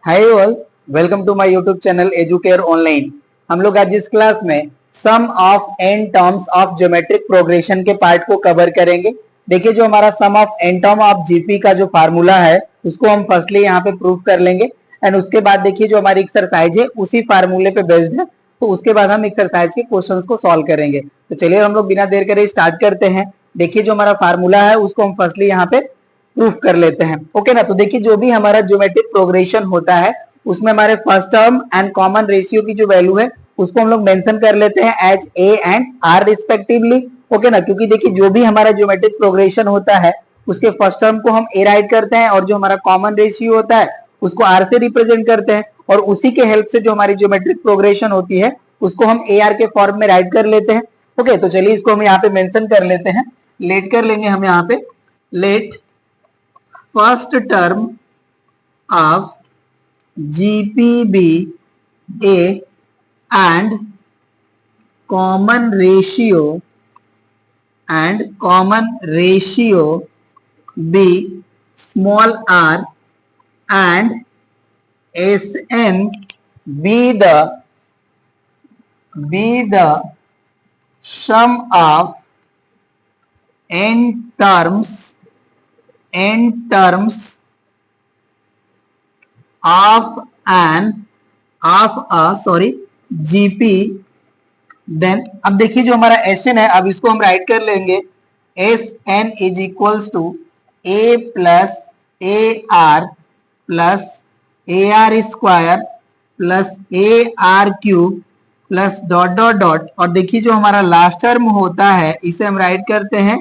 Hi all, welcome to my YouTube channel Educare online. हम लोग आज इस क्लास में sum of n terms of geometric progression के पार्ट को कवर करेंगे। देखिए, जो हमारा sum of n term of GP का जो फार्मूला है उसको हम फर्स्टली यहाँ पे प्रूव कर लेंगे एंड उसके बाद देखिए जो हमारी एक्सरसाइज है उसी फार्मूले पे बेस्ड है, तो उसके बाद हम एक्सरसाइज के क्वेश्चंस को सॉल्व करेंगे। तो चलिए हम लोग बिना देर करे स्टार्ट करते हैं। देखिए, जो हमारा फार्मूला है उसको हम फर्स्टली यहाँ पे प्रूफ कर लेते हैं। ओके ना। तो देखिए, जो भी हमारा ज्योमेट्रिक प्रोग्रेशन होता है उसमें हमारे first term and common ratio की जो वैल्यू है उसको हम लोग मेंशन कर लेते हैं as a and r respectively. Okay ना, क्योंकि देखिए जो भी हमारा ज्योमेट्रिक प्रोग्रेशन होता है उसके फर्स्ट टर्म को हम ए राइट करते हैं और जो हमारा कॉमन रेशियो होता है उसको आर से रिप्रेजेंट करते हैं, और उसी के हेल्प से जो हमारी ज्योमेट्रिक प्रोग्रेशन होती है उसको हम ए आर के फॉर्म में राइट कर लेते हैं। ओके, तो चलिए इसको हम यहाँ पे मेंशन कर लेते हैं। लेट कर लेंगे हम यहाँ पे, late first term of GPB A and common ratio B small r and Sn be the sum of n terms of a GP। Then अब देखिए जो हमारा Sn है, अब इसको हम राइट कर लेंगे Sn is equals to a plus a r plus a are square plus a r cube plus dot dot dot, और देखिए जो हमारा लास्ट टर्म होता है इसे हम राइट करते हैं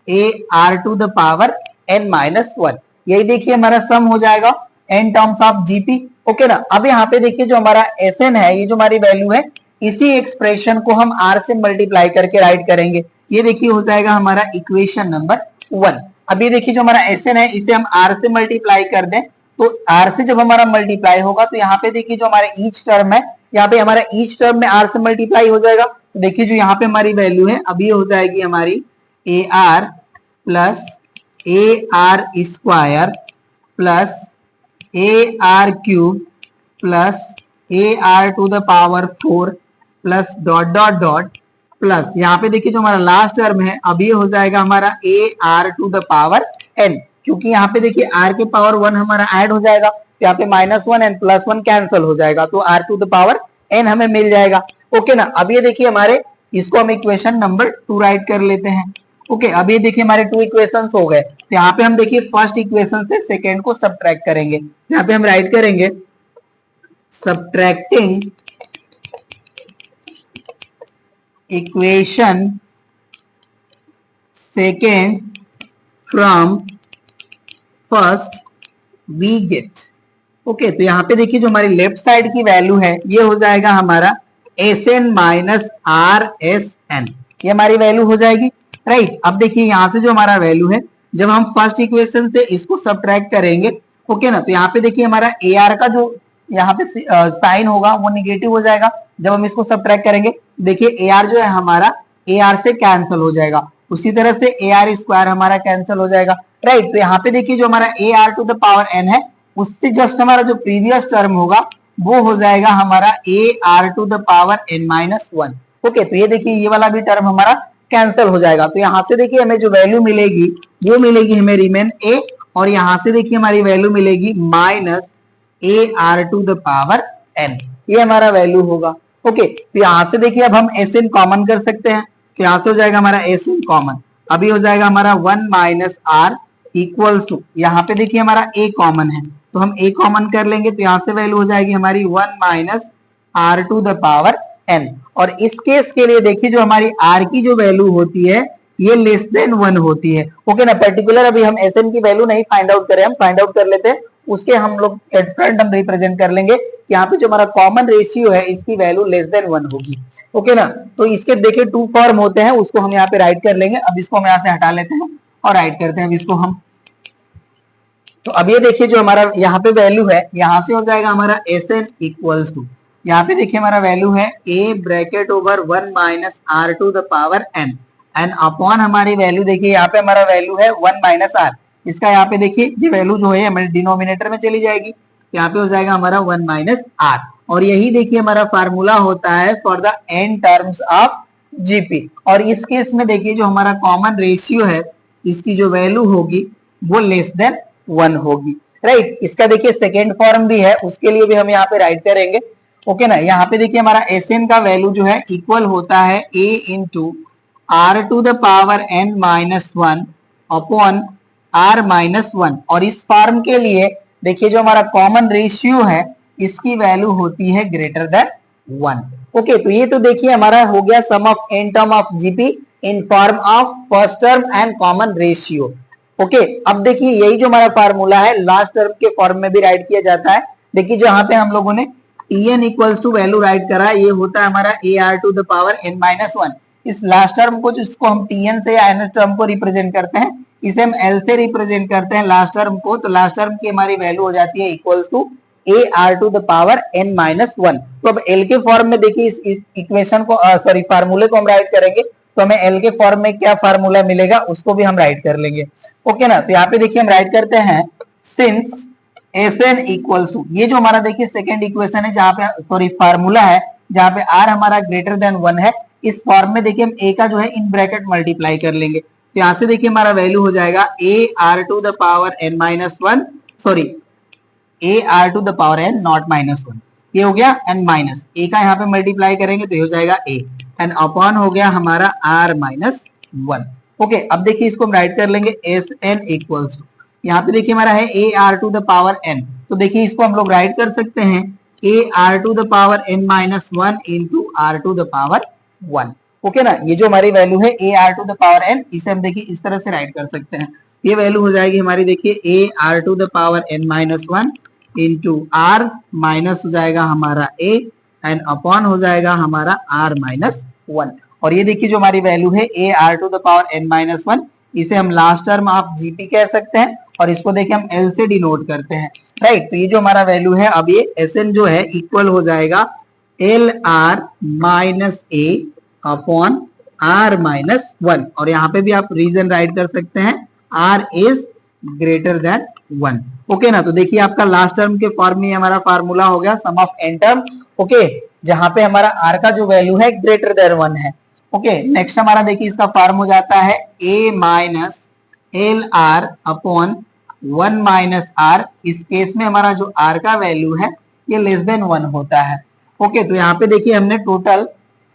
a are to the power n minus one. यही देखिए हमारा सम हो जाएगा n terms of GP. Okay ना। अब यहाँ पे देखिए जो हमारा Sn है, ये जो हमारी वैल्यू है, इसी एक्सप्रेशन को हम r से मल्टीप्लाई करके राइट करेंगे। ये देखिए हो जाएगा हमारा इक्वेशन नंबर 1। अब ये देखिए जो हमारा Sn है इसे हम r से मल्टीप्लाई कर दें, तो r से जब हमारा मल्टीप्लाई होगा तो यहाँ पे देखिए जो हमारा ईच टर्म है, यहाँ पे हमारा ईच टर्म में r से मल्टीप्लाई हो जाएगा। तो देखिए जो यहाँ पे हमारी वैल्यू है अभी हो जाएगी हमारी a r plus a are square plus a r cube plus a are to the power 4 plus dot dot dot plus यहाँ पे देखिए जो हमारा लास्ट टर्म है अभी हो जाएगा हमारा A R to the power n, क्योंकि यहाँ पे देखिए आर के पावर 1 हमारा ऐड हो जाएगा, यहाँ पे -1 एंड +1 कैंसिल हो जाएगा, तो R to the power N हमें मिल जाएगा। ओके ना। अब ये देखिए हमारे, इसको हम इक्वेशन नंबर 2 राइट कर लेते हैं। ओके, अब ये देखिए हमारे 2 इक्वेशंस हो गए। तो यहाँ पे हम देखिए फर्स्ट इक्वेशन से सेकेंड को सब्ट्रैक्ट करेंगे। यहाँ पे हम राइट करेंगे subtracting equation second from first we get. Okay, तो यहाँ पे देखिए जो हमारी लेफ्ट साइड की वैल्यू है ये हो जाएगा हमारा Sn minus R S N, ये हमारी वैल्यू हो जाएगी। राइट, अब देखिए यहाँ से जो हमारा वैल्यू है जब हम फर्स्ट इक्वेशन से इसको सब्ट्रैक्ट करेंगे, ओके ना, तो यहाँ पे देखिए हमारा ए आर का जो यहाँ पे साइन होगा वो निगेटिव हो जाएगा जब हम इसको सब्ट्रैक्ट करेंगे। देखिए ए आर जो है हमारा ए आर से कैंसिल हो जाएगा, उसी तरह से ए आर स्क्वायर हमारा कैंसिल हो जाएगा। राइट, तो यहाँ पे देखिए जो हमारा A R to the power N है उससे जस्ट हमारा जो प्रीवियस टर्म होगा वो हो जाएगा हमारा A R to the power N minus one. Okay, तो ये देखिए ये वाला भी टर्म हमारा कैंसिल हो जाएगा। तो यहाँ से देखिए हमें जो वैल्यू मिलेगी वो मिलेगी हमें रिमेन ए, और यहाँ से देखिए हमारी वैल्यू मिलेगी minus A are to the power N, ये हमारा वैल्यू होगा। ओके, तो यहाँ से देखिए अब हम एस एन कॉमन कर सकते हैं, तो यहाँ से हो जाएगा हमारा एस एन कॉमन, अभी हो जाएगा हमारा 1 माइनस आर इक्वल्स टू, यहाँ पे देखिए हमारा ए कॉमन है तो हम ए कॉमन कर लेंगे, तो यहाँ से वैल्यू हो जाएगी हमारी 1 minus are to the power N. और इस केस के लिए देखिए जो हमारी आर की जो वैल्यू होती है ये लेस देन 1 होती है। ओके ना, पर्टिकुलर अभी हम एस एन की वैल्यू नहीं फाइंड आउट करें, हम फाइंड आउट कर लेते हैं, उसके हम लोग एट फ्रंट हम रिप्रेजेंट कर लेंगे। यहाँ पे जो हमारा कॉमन रेशियो है इसकी वैल्यू लेस देन 1 होगी। ओके ना, तो इसके देखिए 2 फॉर्म होते हैं, उसको हम यहाँ पे राइट कर लेंगे। अब इसको हम यहाँ से हटा लेते हैं और राइट करते हैं अब इसको हम। तो अब ये देखिए जो हमारा यहाँ पे वैल्यू है, यहाँ से हो जाएगा हमारा एस एन इक्वल्स टू, यहाँ पे देखिए हमारा वैल्यू है a bracket over 1 minus are to the power n and upon हमारी वैल्यू देखिए यहाँ पे हमारा वैल्यू है 1 माइनस आर, इसका यहाँ पे देखिए ये वैल्यू जो है हमारे डिनोमिनेटर में चली जाएगी, तो यहाँ पे हो जाएगा हमारा 1 माइनस आर। और यही देखिए हमारा फार्मूला होता है for the n terms of GP. और इस केस में देखिए जो हमारा कॉमन रेशियो है इसकी जो वैल्यू होगी वो लेस देन 1 होगी, राइट। इसका देखिए सेकेंड फॉर्म भी है, उसके लिए भी हम यहाँ पे राइट करेंगे, ओके ना। यहाँ पे देखिए हमारा Sn का वैल्यू जो है इक्वल होता है a into are to the power n minus 1 upon r minus 1। और इस फॉर्म के लिए देखिए जो हमारा कॉमन रेशियो है इसकी वैल्यू होती है ग्रेटर देन 1, ओके। तो ये तो देखिए हमारा हो गया sum of n term of GP in form of first term and common ratio, okay. अब देखिए यही जो हमारा फार्मूला है लास्ट टर्म के फॉर्म में भी राइट किया जाता है। देखिए जहां पे हम लोगों ने Tn equals to value right करा, ये होता है हमारा AR to the power n minus 1। इस लास्ट टर्म को जिसको हम Tn से या nth टर्म को रिप्रेजेंट करते हैं, इसे हम L से रिप्रेजेंट करते हैं लास्ट टर्म को, तो लास्ट टर्म की हमारी वैल्यू हो जाती है equals to AR to the power n minus 1। तो अब L के फॉर्म में देखिए इस इक्वेशन को सॉरी फार्मूले को हम राइट करेंगे, तो हमें L के फॉर्म में क्या फार्मूला मिलेगा उसको भी हम राइट कर लेंगे, ओके ना। तो यहाँ पे देखिए हम राइट करते हैं सिंस Sn इक्वल्स टू, ये जो हमारा देखिए सेकंड इक्वेशन है जहाँ पे सॉरी फार्मूला है जहाँ पे r हमारा ग्रेटर देन 1 है, इस फॉर्म में देखिए हम a का जो है इन ब्रैकेट मल्टीप्लाई कर लेंगे। तो यहाँ से देखिए हमारा वैल्यू हो जाएगा AR to the power n minus 1 sorry AR to the power n not minus 1, ये हो गया n माइनस a का यहाँ पे मल्टीप्लाई करेंगे तो ये हो जाएगा a एंड अपॉन हो गया हमारा r माइनस 1, ओके। अब देखिए इसको हम राइट कर लेंगे Sn इक्वल्स टू, यहाँ पे देखिए हमारा है AR to the power n, तो देखिए इसको हम लोग राइट कर सकते हैं AR to the power n minus 1 into R to the power 1, okay ना। ये जो हमारी वैल्यू है AR to the power n, इसे हम देखिए इस तरह से राइट कर सकते हैं। ये वैल्यू हो जाएगी हमारी देखिए AR to the power n minus 1 into R minus हो जाएगा हमारा a एंड अपॉन हो जाएगा हमारा R माइनस 1। और ये देखिए जो हमारी वैल्यू है AR to the power n minus 1, इसे हम लास्ट टर्म ऑफ जीपी कह सकते हैं और इसको देखिए हम L से डिनोट करते हैं, राइट। तो ये जो हमारा वैल्यू है अब ये Sn जो है इक्वल हो जाएगा LR minus a upon R minus 1। और यहाँ पे भी आप रीजन राइट कर सकते हैं R is greater than 1, okay ना। तो देखिए आपका लास्ट टर्म के फॉर्म में हमारा फार्मूला हो गया sum of n term, okay, जहां पे हमारा R का जो वैल्यू है ग्रेटर देन 1 है, ओके। नेक्स्ट हमारा देखिए इसका फॉर्म हो जाता है a minus L R upon 1 minus R. इस केस में हमारा जो r का वैल्यू है ये लेस देन 1 होता है, ओके। तो यहाँ पे देखिए हमने टोटल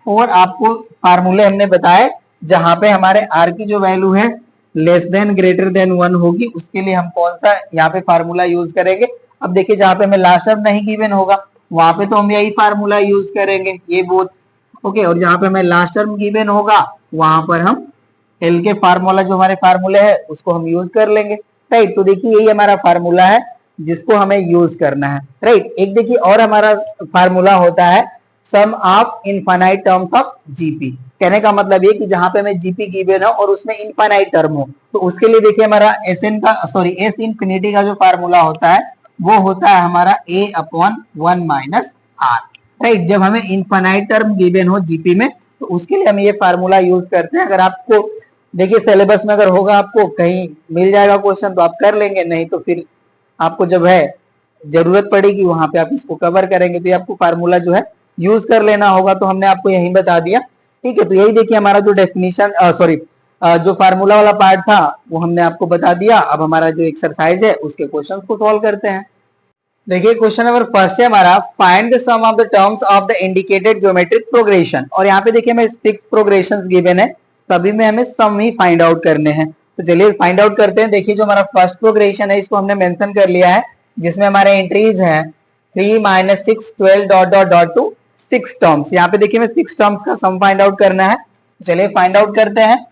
4 आपको फार्मूले हमने बताए जहां पे हमारे r की जो वैल्यू है लेस देन ग्रेटर देन 1 होगी, उसके लिए हम कौन सा यहाँ पे फार्मूला यूज करेंगे। अब देखिए जहां पे हमें लास्ट टर्म नहीं गिवन होगा वहां पे तो हम यही फार्मूला यूज करेंगे, ये बोथ, ओके। और जहां पे हमें लास्ट टर्म गिवन होगा वहां पर हम एल के फार्मूला जो हमारे फार्मूले है उसको हम यूज कर लेंगे, राइट। तो देखिए यही हमारा फार्मूला है जिसको हमें यूज करना है, राइट। एक देखिए और हमारा फार्मूला होता है sum of infinite terms of GP. कहने का मतलब ये कि जहां पे हमें जीपी गिवन हो और उसमें इनफाइनाइट टर्म हो, तो उसके लिए देखिए हमारा Sn का सॉरी S इंफिनिटी का जो फार्मूला होता है वो होता है हमारा a upon 1 minus r, right. जब हमें इनफाइनाइट टर्म गिवन हो जीपी में तो उसके लिए हम ये फार्मूला यूज करते हैं। अगर आपको देखिए सिलेबस में अगर होगा आपको कहीं मिल जाएगा क्वेश्चन तो आप कर लेंगे, नहीं तो फिर आपको जब है जरूरत पड़ेगी वहां पे आप इसको कवर करेंगे, तो ये आपको फार्मूला जो है यूज कर लेना होगा। तो हमने आपको यही बता दिया, ठीक है। तो यही देखिए हमारा जो डेफिनेशन सॉरी जो फार्मूला वाला पार्ट था वो हमने आपको बता दिया। अब हमारा जो एक्सरसाइज है उसके क्वेश्चंस को सॉल्व करते हैं। देखिए क्वेश्चन नंबर फर्स्ट है हमारा find the sum of the terms of the indicated geometric progression. और यहाँ पे देखिए हमें 6 प्रोग्रेशंस गिवन है, सभी में हमें सम ही फाइंड आउट करने हैं। तो चलिए फाइंड आउट करते हैं। देखिए जो हमारा फर्स्ट प्रोग्रेशन है इसको हमने मेंशन कर लिया है, जिसमें हमारे एंट्रीज हैं 3 - 6 12 dot dot dot to 6 terms. यहाँ पे देखिए हमें 6 टर्म्स का सम फाइंड आउट करना है, चलिए फाइंड आउट करते हैं।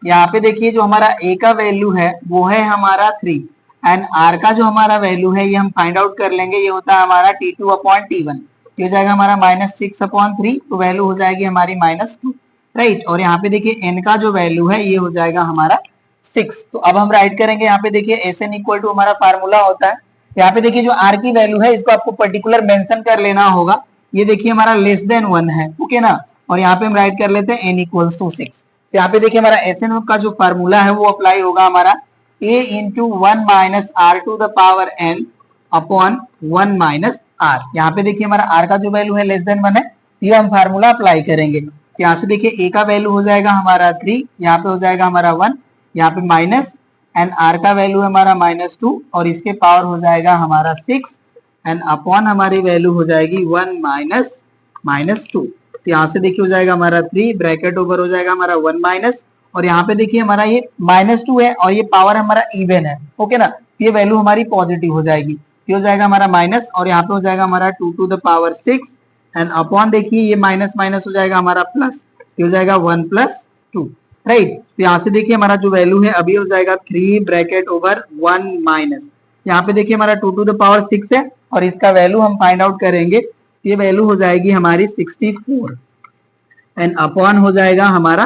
यहाँ पे देखिए जो हमारा a का वैल्यू है वो है हमारा 3 एंड r का जो हमारा वैल्यू है ये हम फाइंड आउट कर लेंगे, ये होता है हमारा t2 अपॉन t1, ये हो जाएगा हमारा -6 अपॉन 3, तो वैल्यू हो जाएगी हमारी -2, राइट। और यहाँ पे देखिए n का जो वैल्यू है ये हो जाएगा हमारा 6। तो अब हम राइट करेंगे, यहाँ पे देखिए Sn इक्वल टू हमारा फार्मूला होता है, यहाँ पे देखिए जो r की वैल्यू है इसको आपको पर्टिकुलर मेंशन कर लेना होगा। ये देखिए हमारा लेस देन 1 है, ओके ना। और यहाँ पे हम राइट कर लेते हैं n इक्वल्स टू 6। तो यहाँ पे देखिए हमारा Sn का जो फार्मूला है वो अप्लाई होगा हमारा a into 1 minus r to the power n upon 1 minus R. यहाँ पे देखिए हमारा आर का जो वैल्यू है लेस देन 1 है, ये हम फार्मूला अप्लाई करेंगे। तो यहाँ से देखिए ए का वैल्यू हो जाएगा हमारा 3, यहाँ पे हो जाएगा हमारा 1, यहाँ पे माइनस, एंड आर का वैल्यू है हमारा -2 और इसके पावर हो जाएगा हमारा 6 एंड अपॉन हमारी वैल्यू हो जाएगी 1 माइनस 2। तो यहाँ से देखिए हो जाएगा हमारा 3 ब्रैकेट ओवर हो जाएगा हमारा 1 माइनस, और यहाँ पे देखिए हमारा ये -2 है और ये पावर हमारा इवन है, ओके ना, ये वैल्यू हमारी पॉजिटिव हो जाएगी। ये हो जाएगा हमारा माइनस और यहाँ पे हो जाएगा हमारा 2 to the power 6 and upon देखिए ये माइनस माइनस हो जाएगा हमारा प्लस, ये हो जाएगा 1 + 2, राइट। तो यहाँ से देखिए हमारा जो वैल्यू है अभी हो जाएगा 3 ब्रैकेट ओवर 1 माइनस, यहाँ पे देखिए हमारा 2 टू द पावर 6 है और इसका वैल्यू हम फाइंड आउट करेंगे, ये वैल्यू हो जाएगी हमारी 64 एंड अपॉन हो जाएगा हमारा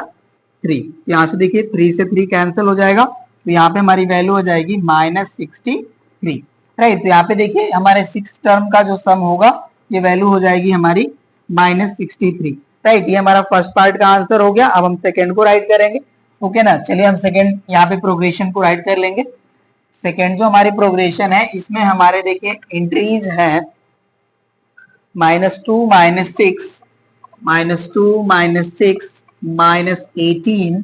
3। यहाँ से देखिए 3 से 3 कैंसिल हो जाएगा, तो यहाँ पे हमारी वैल्यू हो जाएगी -63, राइट। तो यहाँ पे देखिए हमारे 6 टर्म का जो सम होगा ये वैल्यू हो जाएगी हमारी -63, राइट। ये हमारा फर्स्ट पार्ट का आंसर हो गया। अब हम सेकेंड को राइट करेंगे, ओके ना। चलिए हम सेकेंड यहाँ पे प्रोग्रेशन को राइट कर लेंगे। सेकेंड जो हमारी प्रोग्रेशन है इसमें हमारे देखिए एंट्रीज है -2 -6 -2 -6 -18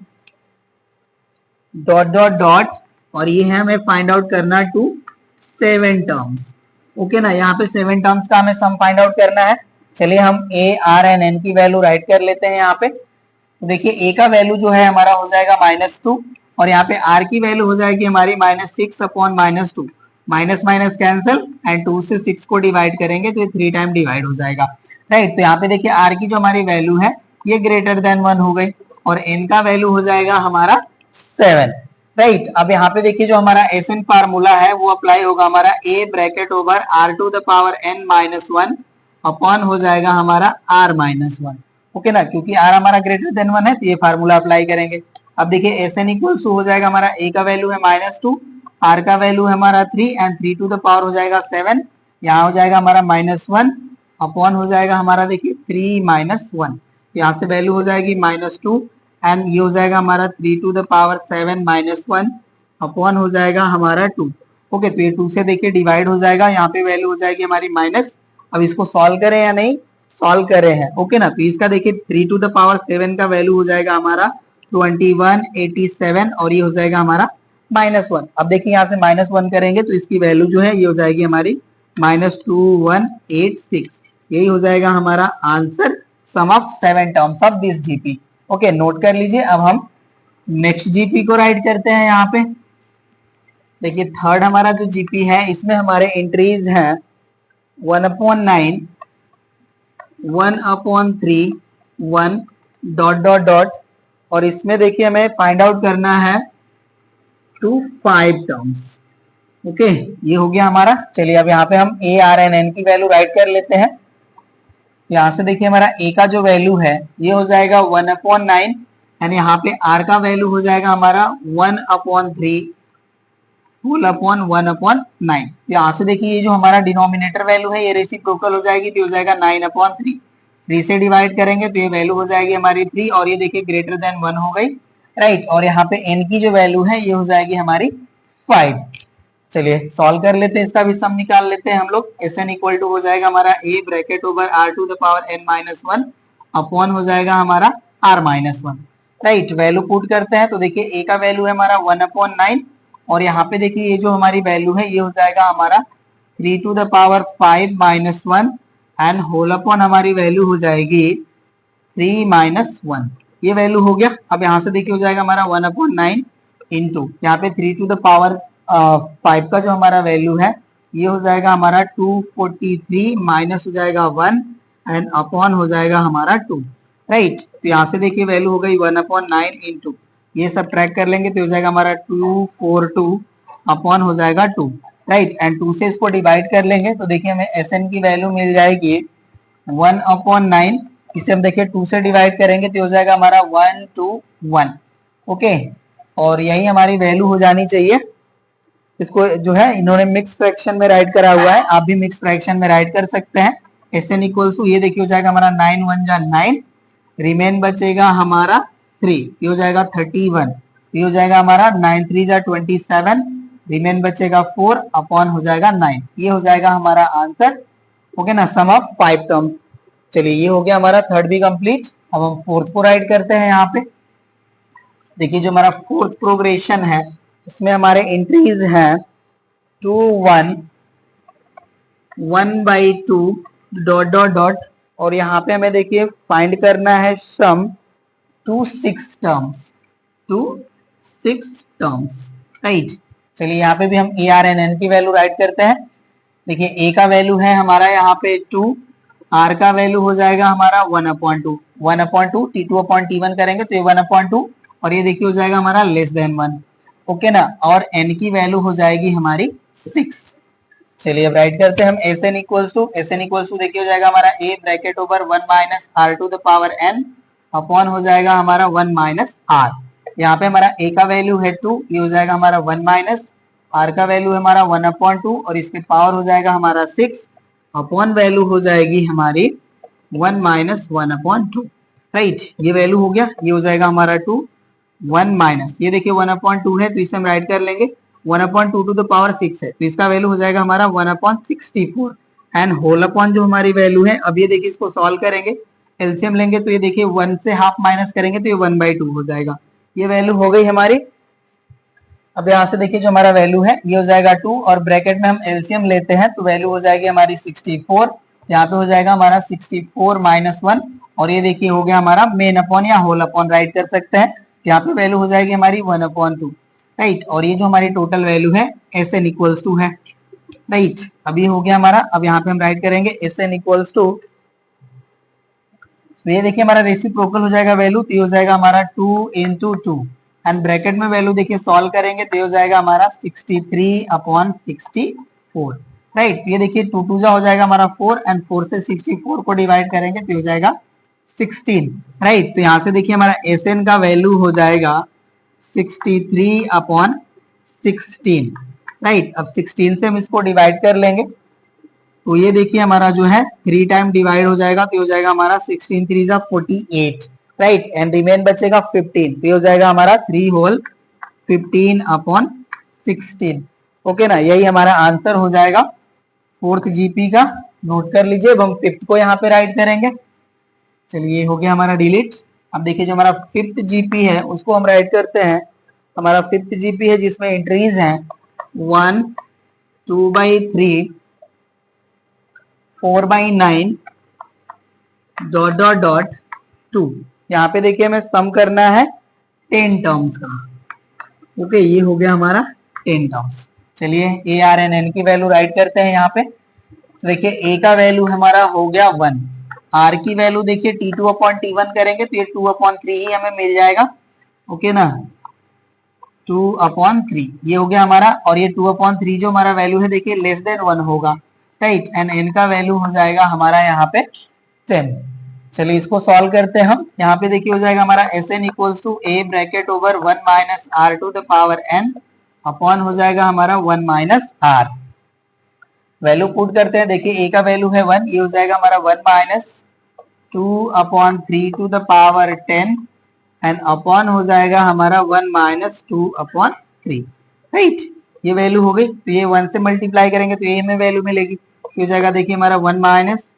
डॉट डॉट डॉट, और ये है हमें फाइंड आउट करना 7 टर्म्स, ओके ना। यहाँ पे 7 टर्म्स का हमें सम फाइंड आउट करना है। चलिए हम ए आर एंड एन की वैल्यू राइट कर लेते हैं यहाँ पे। तो देखिए ए का वैल्यू जो है हमारा हो जाएगा -2 और यहाँ पे आर की वैल्यू हो जाएगी हमारी -6 upon -2, minus minus cancel and 2 से 6 को डिवाइड करेंगे तो ये 3 टाइम डिवाइड हो जाएगा, राइट। तो यहाँ पे देखिए आर की जो हमारी वैल्यू है ये ग्रेटर देन 1 हो गई और एन का वैल्यू हो जाएगा हमारा 7, राइट। अब यहाँ पे देखिए जो हमारा एस एन फार्मूला है वो अप्लाई होगा हमारा a bracket over r to the power n-1 upon हो जाएगा हमारा r-1, ओके ना, क्योंकि r हमारा ग्रेटर देन 1 है तो ये फार्मूला अप्लाई करेंगे। अब देखिए एस एन इक्वल टू हो जाएगा हमारा a का वैल्यू है -2, r का वैल्यू है हमारा 3 एंड 3 टू द पावर हो जाएगा 7, यहाँ हो जाएगा हमारा -1 अपॉन हो जाएगा हमारा देखिए 3 - 1, यहाँ से वैल्यू हो जाएगी -2 एंड ये हो जाएगा हमारा 3 टू द पावर 7 - 1 अपॉन हो जाएगा हमारा 2, ओके। तो ये 2 से देखिए डिवाइड हो जाएगा, यहाँ पे वैल्यू हो जाएगी हमारी माइनस। अब इसको सॉल्व करें या नहीं, सॉल्व करें हैं, ओके ना। तो इसका देखिए 3 टू द पावर 7 का वैल्यू हो जाएगा हमारा 2187 और ये हो जाएगा हमारा -1। अब देखिए यहाँ से -1 करेंगे तो इसकी वैल्यू जो है ये हो जाएगी हमारी -2186, यही हो जाएगा हमारा answer, sum of 7 terms of this GP, okay. Note कर लीजिए। अब हम नेक्स्ट जीपी को राइट करते हैं। यहाँ पे देखिए थर्ड हमारा जो जीपी है इसमें हमारे एंट्रीज हैं 1/9 1/3 1 डॉट डॉट डॉट, और इसमें देखिए हमें फाइंड आउट करना है 5 टर्म्स, ओके। ये हो गया हमारा। चलिए अब यहाँ पे हम ए आर एन एन की वैल्यू राइट कर लेते हैं। यहाँ से देखिए हमारा ए का जो वैल्यू है ये हो जाएगा 1/9 एंड यहाँ पे आर का वैल्यू हो जाएगा हमारा 1/3 होल अपॉन 1/9। यहाँ से देखिए ये जो हमारा डिनोमिनेटर वैल्यू है ये रेसिप्रोकल हो जाएगी तो हो जाएगा 9/3, 3 से डिवाइड करेंगे तो ये वैल्यू हो जाएगी हमारी 3 और ये देखिए ग्रेटर देन 1 हो गई, राइट। और यहाँ पे n की जो वैल्यू है ये हो जाएगी हमारी 5। चलिए सॉल्व कर लेते हैं, इसका भी सम निकाल लेते हैं हम लोग। एस एन इक्वल टू हो जाएगा हमारा a bracket over r to the power n-1 upon हो जाएगा हमारा r-1, राइट। वैल्यू पुट करते हैं तो देखिए a का वैल्यू है हमारा 1/9 और यहाँ पे देखिए ये जो हमारी वैल्यू है ये हो जाएगा हमारा 3 to the power 5 - 1 and whole upon हमारी वैल्यू हो जाएगी 3 - 1, ये वैल्यू हो गया। अब यहाँ से देखिए हो जाएगा हमारा 1/9 इंटू यहाँ पे 3 टू द पावर 5 का जो हमारा वैल्यू है ये हो जाएगा हमारा 243 माइनस हो जाएगा 1 एंड अपॉन हो जाएगा हमारा 2, राइट। तो यहाँ से देखिए वैल्यू हो गई 1/9 इंटू ये सब ट्रैक कर लेंगे तो हो जाएगा हमारा 242 अपॉन हो जाएगा 2, राइट। एंड 2 से इसको डिवाइड कर लेंगे तो देखिए हमें एस एन की वैल्यू मिल जाएगी 1/9, इसे हम देखिए 2 से डिवाइड करेंगे तो हो जाएगा हमारा 1/1, ओके। और यही हमारी वैल्यू हो जानी चाहिए। इसको जो है इन्होंने मिक्स फ्रैक्शन में राइट करा हुआ है, आप भी मिक्स फ्रैक्शन में राइट कर सकते हैं। एस एन इक्वल्स टू ये देखिए हो जाएगा हमारा 9 1 जा 9, रिमेन बचेगा हमारा 3, ये हो जाएगा 31, ये हो जाएगा हमारा 9 3 जा 27 रिमेन बचेगा 4 अपॉन हो जाएगा 9। ये हो जाएगा हमारा आंसर। ओके ना, सम ऑफ 5 टर्म्स। चलिए ये हो गया हमारा थर्ड भी कंप्लीट। अब हम फोर्थ को राइट करते हैं। यहाँ पे देखिए जो हमारा फोर्थ प्रोग्रेशन है इसमें हमारे एंट्रीज हैं 2 1 1/2 डॉट डॉट डॉट, और यहाँ पे हमें देखिए फाइंड करना है sum to 6 terms, to 6 terms, right. चलिए यहाँ पे भी हम ए आर एन एन की वैल्यू राइट करते हैं। देखिए ए का वैल्यू है हमारा यहाँ पे 2, आर का वैल्यू हो जाएगा हमारा 1/2, 1/2 T2/T1 करेंगे तो ये 1/2, और ये देखिए हो जाएगा हमारा लेस देन 1। ओके ना, और एन की वैल्यू हो जाएगी हमारी 6। चलिए अब राइट करते हैं हम एस एन इक्वल्स टू देखिए हो जाएगा हमारा a bracket over 1 minus are to the power N upon हो जाएगा हमारा 1 माइनस आर। यहाँ पे हमारा ए का वैल्यू है 2, ये हो जाएगा हमारा 1 माइनस आर का वैल्यू है हमारा 1/2, और इसके पावर हो जाएगा हमारा 6 अपॉन वैल्यू हो जाएगी हमारी 1 माइनस 1/2, राइट। ये वैल्यू हो गया, ये हो जाएगा हमारा 2 1 माइनस, ये देखिए 1/2 है तो इसे हम राइट कर लेंगे 1/2 टू द पावर 6 है तो इसका वैल्यू हो जाएगा हमारा 1/64 एंड होल अपॉन जो हमारी वैल्यू है। अब ये देखिए इसको सॉल्व करेंगे, एलसीएम लेंगे तो ये देखिए 1 से हाफ माइनस करेंगे तो ये 1/2 हो जाएगा। ये वैल्यू हो गई हमारी। अब यहाँ से देखिए जो हमारा वैल्यू है ये हो जाएगा 2, और ब्रैकेट में हम एलसीएम लेते हैं तो वैल्यू हो जाएगी हमारी 64। यहाँ पे हो जाएगा हमारा 64 माइनस 1, और ये देखिए हो गया हमारा मेन अपॉन या होल अपॉन राइट कर सकते हैं। यहाँ पे वैल्यू हो जाएगी हमारी 1/2, राइट। और ये जो हमारी टोटल वैल्यू है एस एन इक्वल्स टू है, राइट। अब ये हो गया हमारा। अब यहाँ पे हम राइट करेंगे एस एन इक्वल्स टू, तो ये देखिए हमारा रेसिप्रोकल हो जाएगा वैल्यू, तो ये हो जाएगा हमारा 2 into 2 एंड ब्रैकेट में वैल्यू देखिए सॉल्व करेंगे तो ये हो जाएगा हमारा 63/64, राइट। ये देखिए 2 2 जा हो जाएगा हमारा 4 एंड 4 से 64 को डिवाइड करेंगे तो हो जाएगा 16, राइट। तो यहाँ से देखिए हमारा एस एन का वैल्यू हो जाएगा 63/16, राइट। अब 16 से हम इसको डिवाइड कर लेंगे तो ये देखिए हमारा जो है 3 टाइम डिवाइड हो जाएगा तो हो जाएगा हमारा 16 3 जा 48, राइट। एंड रिमेन बचेगा 15 तो ये हो जाएगा हमारा 3 होल 15/16। ओके ना, यही हमारा आंसर हो जाएगा फोर्थ जीपी का। नोट कर लीजिए। अब हम फिफ्थ को यहाँ पे राइट करेंगे। चलिए हो गया हमारा डिलीट। अब देखिए जो हमारा फिफ्थ जीपी है उसको हम राइट करते हैं। हमारा फिफ्थ जीपी है जिसमें एंट्रीज हैं 1 2/3 4/9 डॉट डॉट डॉट 2। यहाँ पे देखिए हमें सम करना है 10 टर्म्स का। ओके, ये हो गया हमारा 10 टर्म्स। चलिए ए आर एन एन की वैल्यू राइट करते हैं यहाँ पे। तो देखिए ए का वैल्यू हमारा हो गया 1, आर की वैल्यू देखिए T2/T1 करेंगे तो ये 2/3 ही हमें मिल जाएगा। ओके ना, 2/3 ये हो गया हमारा, और ये 2/3 जो हमारा वैल्यू है देखिए लेस देन 1 होगा, राइट। एंड एन का वैल्यू हो जाएगा हमारा यहाँ पे 10। चलिए इसको सॉल्व करते हैं हम। यहाँ पे देखिए हो जाएगा हमारा S N equals to A bracket over 1 minus are to the power N upon हो जाएगा हमारा 1 माइनस आर। वैल्यू पुट करते हैं। देखिए ए का वैल्यू है 1, ये हो जाएगा हमारा 1 minus 2/3 to the power 10 and upon हो जाएगा हमारा 1 माइनस 2/3, राइट। ये वैल्यू हो गई। तो ये 1 से मल्टीप्लाई करेंगे तो ये में वैल्यू मिलेगी। हो जाएगा देखिए हमारा 1 minus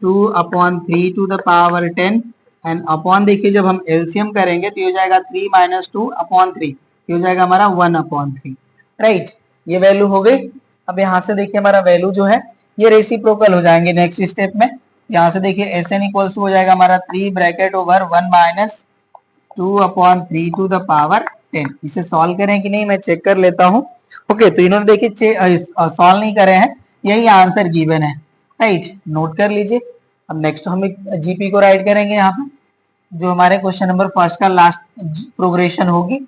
2/3 to the power 10 and upon देखिए जब हम एलसीएम करेंगे तो ये हो जाएगा 3 माइनस 2/3, ये हो जाएगा हमारा 1/3, राइट। ये वैल्यू हो गई। अब यहाँ से देखिए हमारा वैल्यू जो है ये रेसिप्रोकल हो जाएंगे नेक्स्ट स्टेप में। यहाँ से देखिए एस एन इक्वल्स टू हो जाएगा हमारा 3 bracket over 1 minus 2/3 to the power 10। इसे सॉल्व करें कि नहीं मैं चेक कर लेता हूँ। ओके, तो इन्होंने देखिए सॉल्व नहीं करे हैं, यही आंसर गिवन है, राइट। नोट कर लीजिए। अब नेक्स्ट हम जीपी को राइट करेंगे यहाँ पे, जो हमारे क्वेश्चन नंबर फर्स्ट का लास्ट प्रोग्रेशन होगी।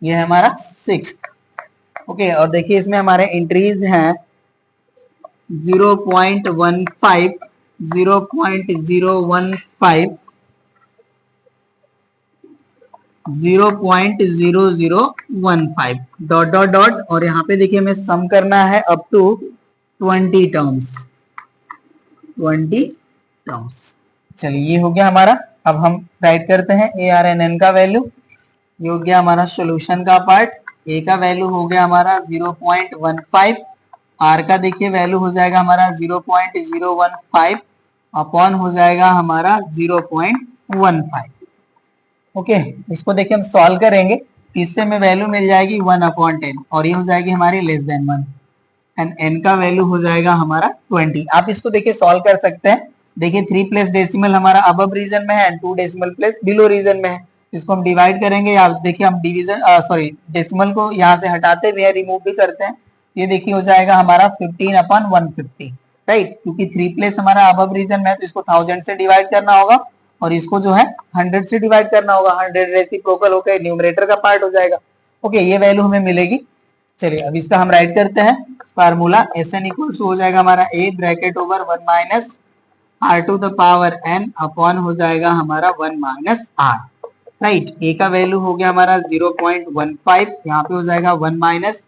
ये है हमारा 6th। ओके, और देखिए इसमें हमारे एंट्रीज हैं 0.15 0.015 0.0015 डॉट डॉट डॉट, और यहाँ पे देखिए हमें सम करना है अप टू 20 टर्म्स, 20 टर्म्स। चलिए ये हो गया हमारा। अब हम राइट करते हैं ए आर एन एन का वैल्यू। ये हो गया हमारा सॉल्यूशन का पार्ट। ए का वैल्यू हो गया हमारा 0.15, आर का देखिए वैल्यू हो जाएगा हमारा 0.015 अपॉन हो जाएगा हमारा 0.15। ओके, इसको देखिए हम सॉल्व करेंगे, इससे हमें वैल्यू मिल जाएगी 1/10 और ये हो जाएगी हमारी लेस देन 1 एंड n का वैल्यू हो जाएगा हमारा 20। आप इसको देखिए सॉल्व कर सकते हैं। देखिए 3 प्लेस डेसिमल हमारा अबव रीजन में है and 2 decimal place below region में है। इसको हम डिवाइड करेंगे, या देखिए हम डिवीजन सॉरी डेसिमल को यहाँ से हटाते भी है, रिमूव भी करते हैं। ये देखिए हो जाएगा हमारा 15/150, राइट, क्योंकि 3 प्लेस हमारा अबव रीजन में है तो इसको 1000 से डिवाइड करना होगा और इसको जो है 100 से डिवाइड करना होगा। 100 रेसिप्रोकल होकर न्यूमरेटर का पार्ट हो जाएगा। ओके, ये वैल्यू हमें मिलेगी। चलिए अब इसका हम राइट करते हैं फार्मूला। Sn इक्वल्स हो जाएगा हमारा a bracket over 1 minus r to the power n upon हो जाएगा हमारा 1 माइनस r, राइट। a का वैल्यू हो गया हमारा 0.15, यहाँ पे हो जाएगा 1 माइनस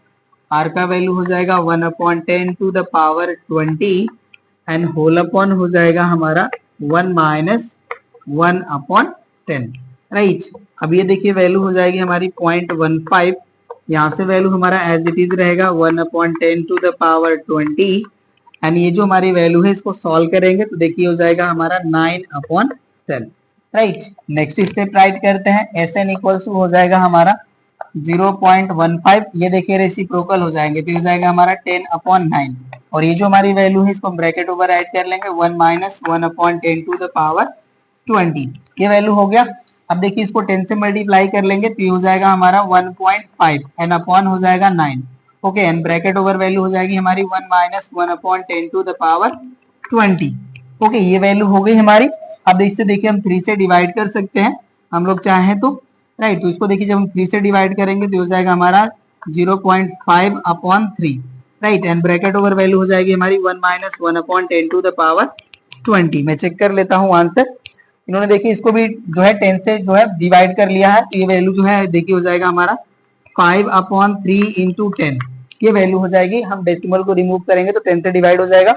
r का वैल्यू हो जाएगा 1/10 to the power 20 and whole upon हो जाएगा हमारा 1 माइनस 1/10, राइट। अब ये देखिए वैल्यू हो जाएगी हमारी 0.15, यहाँ से वैल्यू हमारा एज इट इज रहेगा 1/10 टू द पावर 20 एंड ये जो हमारी वैल्यू है इसको सॉल्व करेंगे तो देखिए हो जाएगा हमारा 9/10, राइट। नेक्स्ट स्टेप राइट करते हैं। Sn इक्वल्स हो जाएगा हमारा 0.15, ये देखिए रेसिप्रोकल हो जाएंगे तो हो जाएगा हमारा 10/9 और ये जो हमारी वैल्यू है इसको ब्रैकेट ओवर राइट कर लेंगे 1 माइनस 1/10 टू द पावर 20, ये वैल्यू हो गया। अब देखिए इसको 10 से मल्टीप्लाई कर लेंगे तो ये हो जाएगा हमारा 1.5 एंड अपॉन हो जाएगा 9। Okay, and bracket over value हो जाएगी हमारी 1 minus 1/10 to the power 20। Okay, ये वैल्यू हो गई हमारी। अब इससे देखिए हम 3 से डिवाइड कर सकते हैं हम लोग चाहें तो, राइट। तो इसको देखिए जब हम 3 से डिवाइड करेंगे तो हो जाएगा हमारा 0.5/3, right, and bracket over value हो जाएगी हमारी 1 माइनस 1/10 टू द पावर 20। मैं चेक कर लेता हूँ आंसर। इन्होंने देखिए इसको भी जो है 10 से जो है डिवाइड कर लिया है तो ये वैल्यू जो है देखिए हो जाएगा हमारा 5/3 इंटू 10, ये वैल्यू हो जाएगी। हम डेसिमल को रिमूव करेंगे तो 10 से डिवाइड हो जाएगा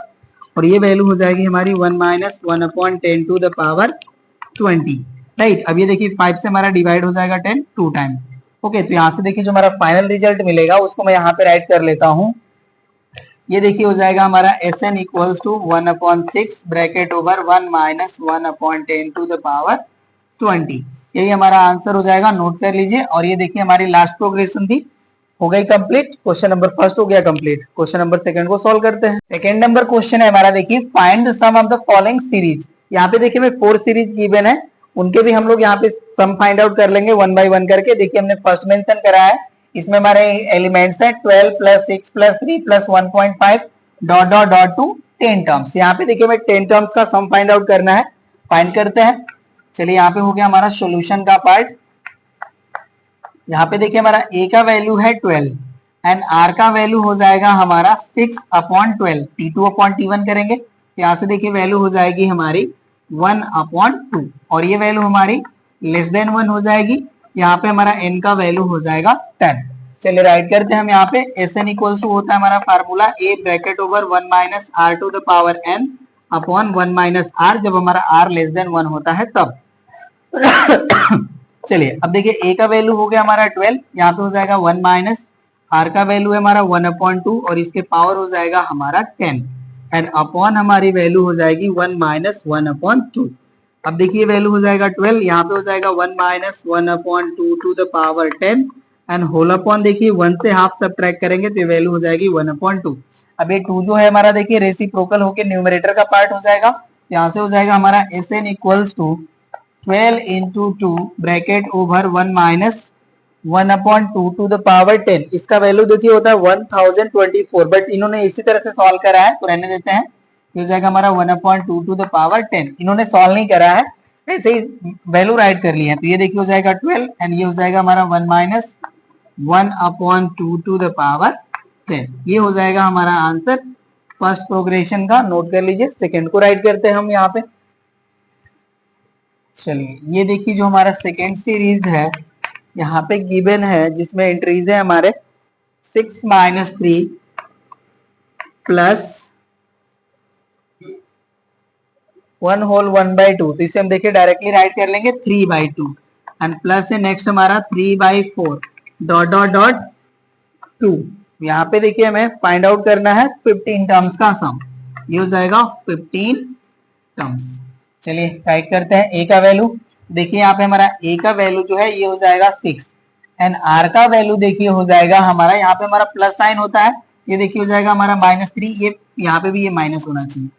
और ये वैल्यू हो जाएगी हमारी 1 minus 1/10 to the power 20, right. अब ये देखिए 5 से हमारा डिवाइड हो जाएगा 10 2 टाइम। ओके, तो यहाँ से देखिए जो हमारा फाइनल रिजल्ट मिलेगा उसको मैं यहाँ पे राइट कर लेता हूँ। ये देखिए हो जाएगा हमारा Sn equals to 1/6 bracket over 1 minus 1/10 to the power 20, यही हमारा आंसर हो जाएगा। नोट कर लीजिए। और ये देखिए हमारी लास्ट प्रोग्रेशन थी, हो गई कंप्लीट। क्वेश्चन नंबर फर्स्ट हो गया कंप्लीट। क्वेश्चन नंबर सेकंड को सॉल्व करते हैं। सेकंड नंबर क्वेश्चन है हमारा, देखिए find the sum of the following series. यहाँ पे देखिए मैं 4 सीरीज गिवन है, उनके भी हम लोग यहाँ पे सम फाइंड आउट कर लेंगे 1 बाय 1 करके। देखिए हमने फर्स्ट मेंशन करा है, इसमें हमारे एलिमेंट्स है 12 plus 6 plus 3 plus 1.5 dot dot dot to 10 terms. यहाँ पे देखिए हमें 10 टर्म्स का सम फाइंड आउट करना है, फाइंड करते हैं। चलिए यहाँ पे हो गया हमारा सॉल्यूशन का पार्ट। यहाँ पे देखिए हमारा a का वैल्यू है 12 एंड r का वैल्यू हो जाएगा हमारा 6/12, t2/t1 करेंगे तो यहाँ से देखिए वैल्यू हो जाएगी हमारी 1/2 और ये वैल्यू हमारी लेस देन 1 हो जाएगी। यहाँ पे हमारा n का वैल्यू हो जाएगा 10। चलिए राइट करते हैं हम यहाँ पे। Sn इक्वल्स टू होता है हमारा formula a bracket over 1 minus r to the power n upon 1 minus r, जब हमारा r लेस देन 1 होता है तब। चलिए अब देखिए a का वैल्यू हो गया हमारा 12, यहाँ पे हो जाएगा 1 माइनस r का वैल्यू है हमारा 1/2 और इसके पावर हो जाएगा हमारा 10 एंड अपॉन हमारी वैल्यू हो जाएगी 1 माइनस 1/2। अब देखिए वैल्यू हो जाएगा 12, यहाँ पे हो जाएगा 1 minus 1/2 to the power 10 and whole upon देखिए 1 से हाफ सब्ट्रैक्ट करेंगे तो वैल्यू हो जाएगी 1/2। अब ये 2 जो है हमारा देखिए रेसिप्रोकल होके न्यूमरेटर का पार्ट हो जाएगा, यहाँ से हो जाएगा हमारा Sn equals to 12 into 2 bracket over 1 minus 1/2 to the power 10। इसका वैल्यू देखिए होता है 1024, बट इन्होंने इसी तरह से सॉल्व करा है तो रहने देते हैं। ये हो जाएगा हमारा 1/2 टू द पावर 10, इन्होंने सॉल्व नहीं करा है, ऐसे ही वैल्यू राइट कर लिया है। तो ये देखिए हो जाएगा 12 एंड ये हो जाएगा हमारा 1 माइनस 1/2 टू द पावर 10, ये हो जाएगा हमारा आंसर फर्स्ट प्रोग्रेशन का। नोट कर लीजिए। सेकेंड को राइट करते हैं हम यहाँ पे। चलिए ये देखिए जो हमारा सेकेंड सीरीज है यहाँ पे गिवन है, जिसमें एंट्रीज है हमारे 6 माइनस 3 प्लस 1 होल 1/2, तो इसे हम देखिए डायरेक्टली राइट कर लेंगे 3/2 एंड प्लस है नेक्स्ट हमारा 3/4 डॉट डॉट डॉट 2। यहाँ पे देखिए हमें फाइंड आउट करना है 15 टर्म्स का सम, ये हो जाएगा 15 टर्म्स। चलिए टाइप करते हैं ए का वैल्यू। देखिए यहाँ पे हमारा ए का वैल्यू जो है ये हो जाएगा 6 एंड आर का वैल्यू देखिए हो जाएगा हमारा, यहाँ पे हमारा प्लस साइन होता है, ये देखिए हो जाएगा हमारा -3, ये यहाँ पे भी ये माइनस होना चाहिए।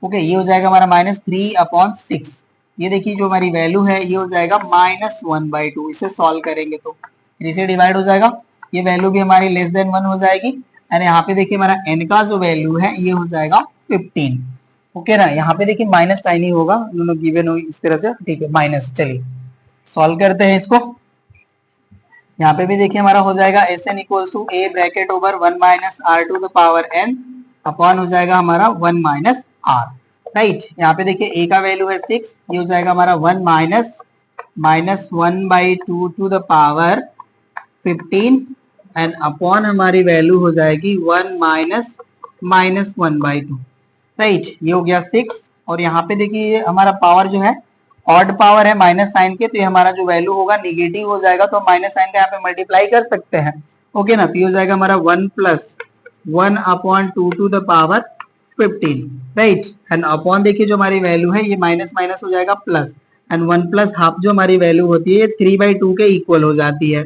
ओके, ये हो जाएगा हमारा -3/6। ये देखिए जो हमारी वैल्यू है ये हो जाएगा -1/2। इसे सॉल्व करेंगे तो 3 से डिवाइड हो जाएगा, ये वैल्यू भी हमारी लेस देन 1 हो जाएगी एंड यहाँ पे देखिए हमारा n का जो वैल्यू है ये हो जाएगा 15। ओके ना, यहाँ पे देखिए माइनस साइन ही होगा, दोनों गिवन हो इस तरह से, ठीक है माइनस। चलिए सॉल्व करते हैं इसको। यहाँ पे भी देखिए हमारा हो जाएगा Sn equals to a bracket over 1 minus r to the power n upon हो जाएगा हमारा 1 माइनस r। राइट, यहाँ पे देखिए a का वैल्यू है 6, ये हो जाएगा हमारा 1 minus 1/2 to the power 15 and upon हमारी वैल्यू हो जाएगी 1 माइनस 1/2। राइट, ये हो गया 6 और यहाँ पे देखिए ये हमारा पावर जो है ऑड पावर है माइनस साइन के, तो ये हमारा जो वैल्यू होगा निगेटिव हो जाएगा, तो माइनस साइन का यहाँ पे मल्टीप्लाई कर सकते हैं। ओके ना, तो ये हो जाएगा हमारा 1 + 1/2 to the power 15। Right, and upon देखिए जो हमारी वैल्यू है ये माइनस माइनस हो जाएगा प्लस, एंड 1 + हाफ जो हमारी वैल्यू होती है 3/2 के इक्वल हो जाती है।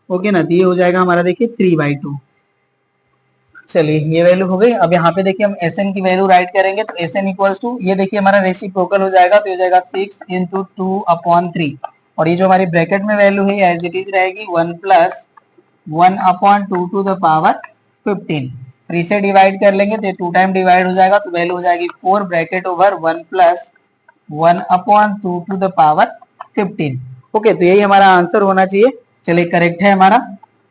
ओके ना, तो ये हो जाएगा हमारा देखिए 3/2। चलिए ये वैल्यू हो गई। अब यहाँ पे देखिए हम Sn की वैल्यू राइट करेंगे, तो Sn इक्वल्स टू, ये देखिए हमारा रेसिप्रोकल हो जाएगा, तो हो जाएगा 6 × 2/3 और ये जो हमारी ब्रैकेट में वैल्यू है एज इट इज रहेगी 1 + 1/2 टू द पावर 15। 3 से डिवाइड कर लेंगे तो ये 2 टाइम डिवाइड हो जाएगा, तो वैल्यू हो जाएगी 4 bracket over 1 + 1/2 to the power 15। Okay, तो यही हमारा आंसर होना चाहिए। चलिए करेक्ट है हमारा,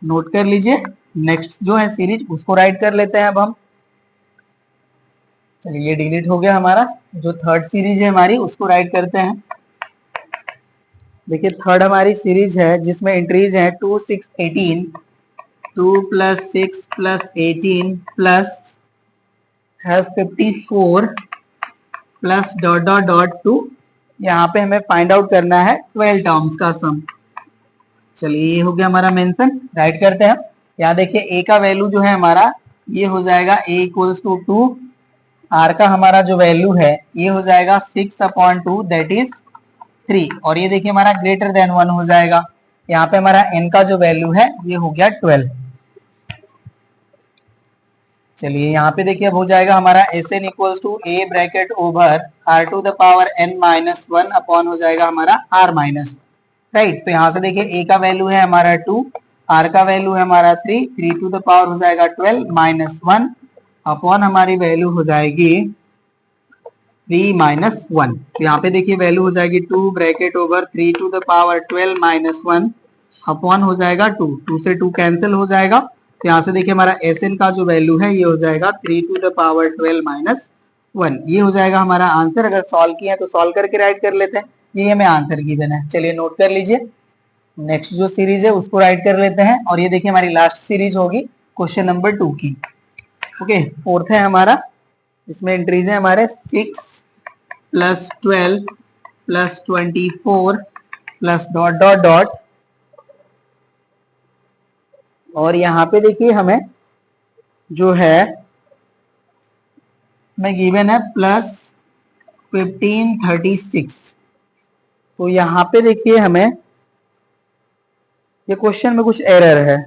नोट कर लीजिए। नेक्स्ट जो है सीरीज उसको राइट कर लेते हैं अब हम। चलिए ये डिलीट हो गया हमारा, जो थर्ड सीरीज है हमारी उसको राइट करते हैं। देखिए थर्ड हमारी सीरीज है जिसमें एंट्रीज है 2 6 18, 2 + 6 + 18 प्लस है 54 प्लस डॉट डॉट डॉट 2। यहाँ पे हमें फाइंड आउट करना है 12 टर्म्स का सम। चलिए ये हो गया हमारा मेंशन, राइट करते हैं। यहाँ देखिए a का वैल्यू जो है हमारा ये हो जाएगा a इक्वल्स टू 2, r का हमारा जो वैल्यू है ये हो जाएगा 6/2 दैट इज 3 और ये देखिए हमारा ग्रेटर देन 1 हो जाएगा। यहाँ पे हमारा n का जो वैल्यू है ये हो गया 12। चलिए यहाँ पे देखिए अब हो जाएगा हमारा Sn equals to a bracket over r to the power n-1 upon हो जाएगा हमारा r-, राइट। तो यहाँ से देखिए a का वैल्यू है हमारा 2, r का वैल्यू है हमारा 3, 3 टू द पावर हो जाएगा 12 -1 अपॉन हमारी वैल्यू हो जाएगी 3 - 1। तो यहाँ पे देखिए वैल्यू हो जाएगी 2 bracket over 3 to the power 12 - 1 upon हो जाएगा 2, 2 से 2 कैंसिल हो जाएगा। तो यहाँ से देखिए हमारा Sn का जो वैल्यू है ये हो जाएगा 3 टू द पावर 12 - 1। ये हो जाएगा हमारा आंसर। अगर सॉल्व किया है तो सॉल्व करके राइट कर लेते हैं, ये हमें आंसर गिवन है। चलिए नोट कर लीजिए। नेक्स्ट जो सीरीज है उसको राइट कर लेते हैं और ये देखिए हमारी लास्ट सीरीज होगी क्वेश्चन नंबर 2 की। ओके, फोर्थ है हमारा, इसमें एंट्रीज है हमारे 6 + 12 + 24 प्लस डॉट डॉट डॉट और यहाँ पे देखिए हमें जो है में गिवन है +1536। तो यहाँ पे देखिए हमें ये क्वेश्चन में कुछ एरर है।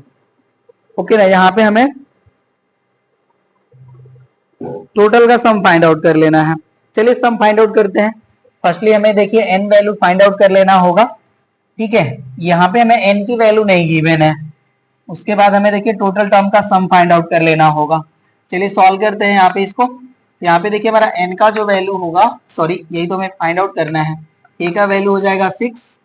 ओके ना, यहाँ पे हमें टोटल का सम फाइंड आउट कर लेना है। चलिए सम फाइंड आउट करते हैं। फर्स्टली हमें देखिए n वैल्यू फाइंड आउट कर लेना होगा, ठीक है। यहाँ पे हमें n की वैल्यू नहीं गिवन है, उसके बाद हमें देखिए टोटल टर्म का सम फाइंड आउट कर लेना होगा। चलिए सॉल्व करते हैं यहाँ पे इसको। यहाँ पे देखिए हमारा n का जो वैल्यू होगा, सॉरी यही तो हमें फाइंड आउट करना है। a का वैल्यू हो जाएगा 6,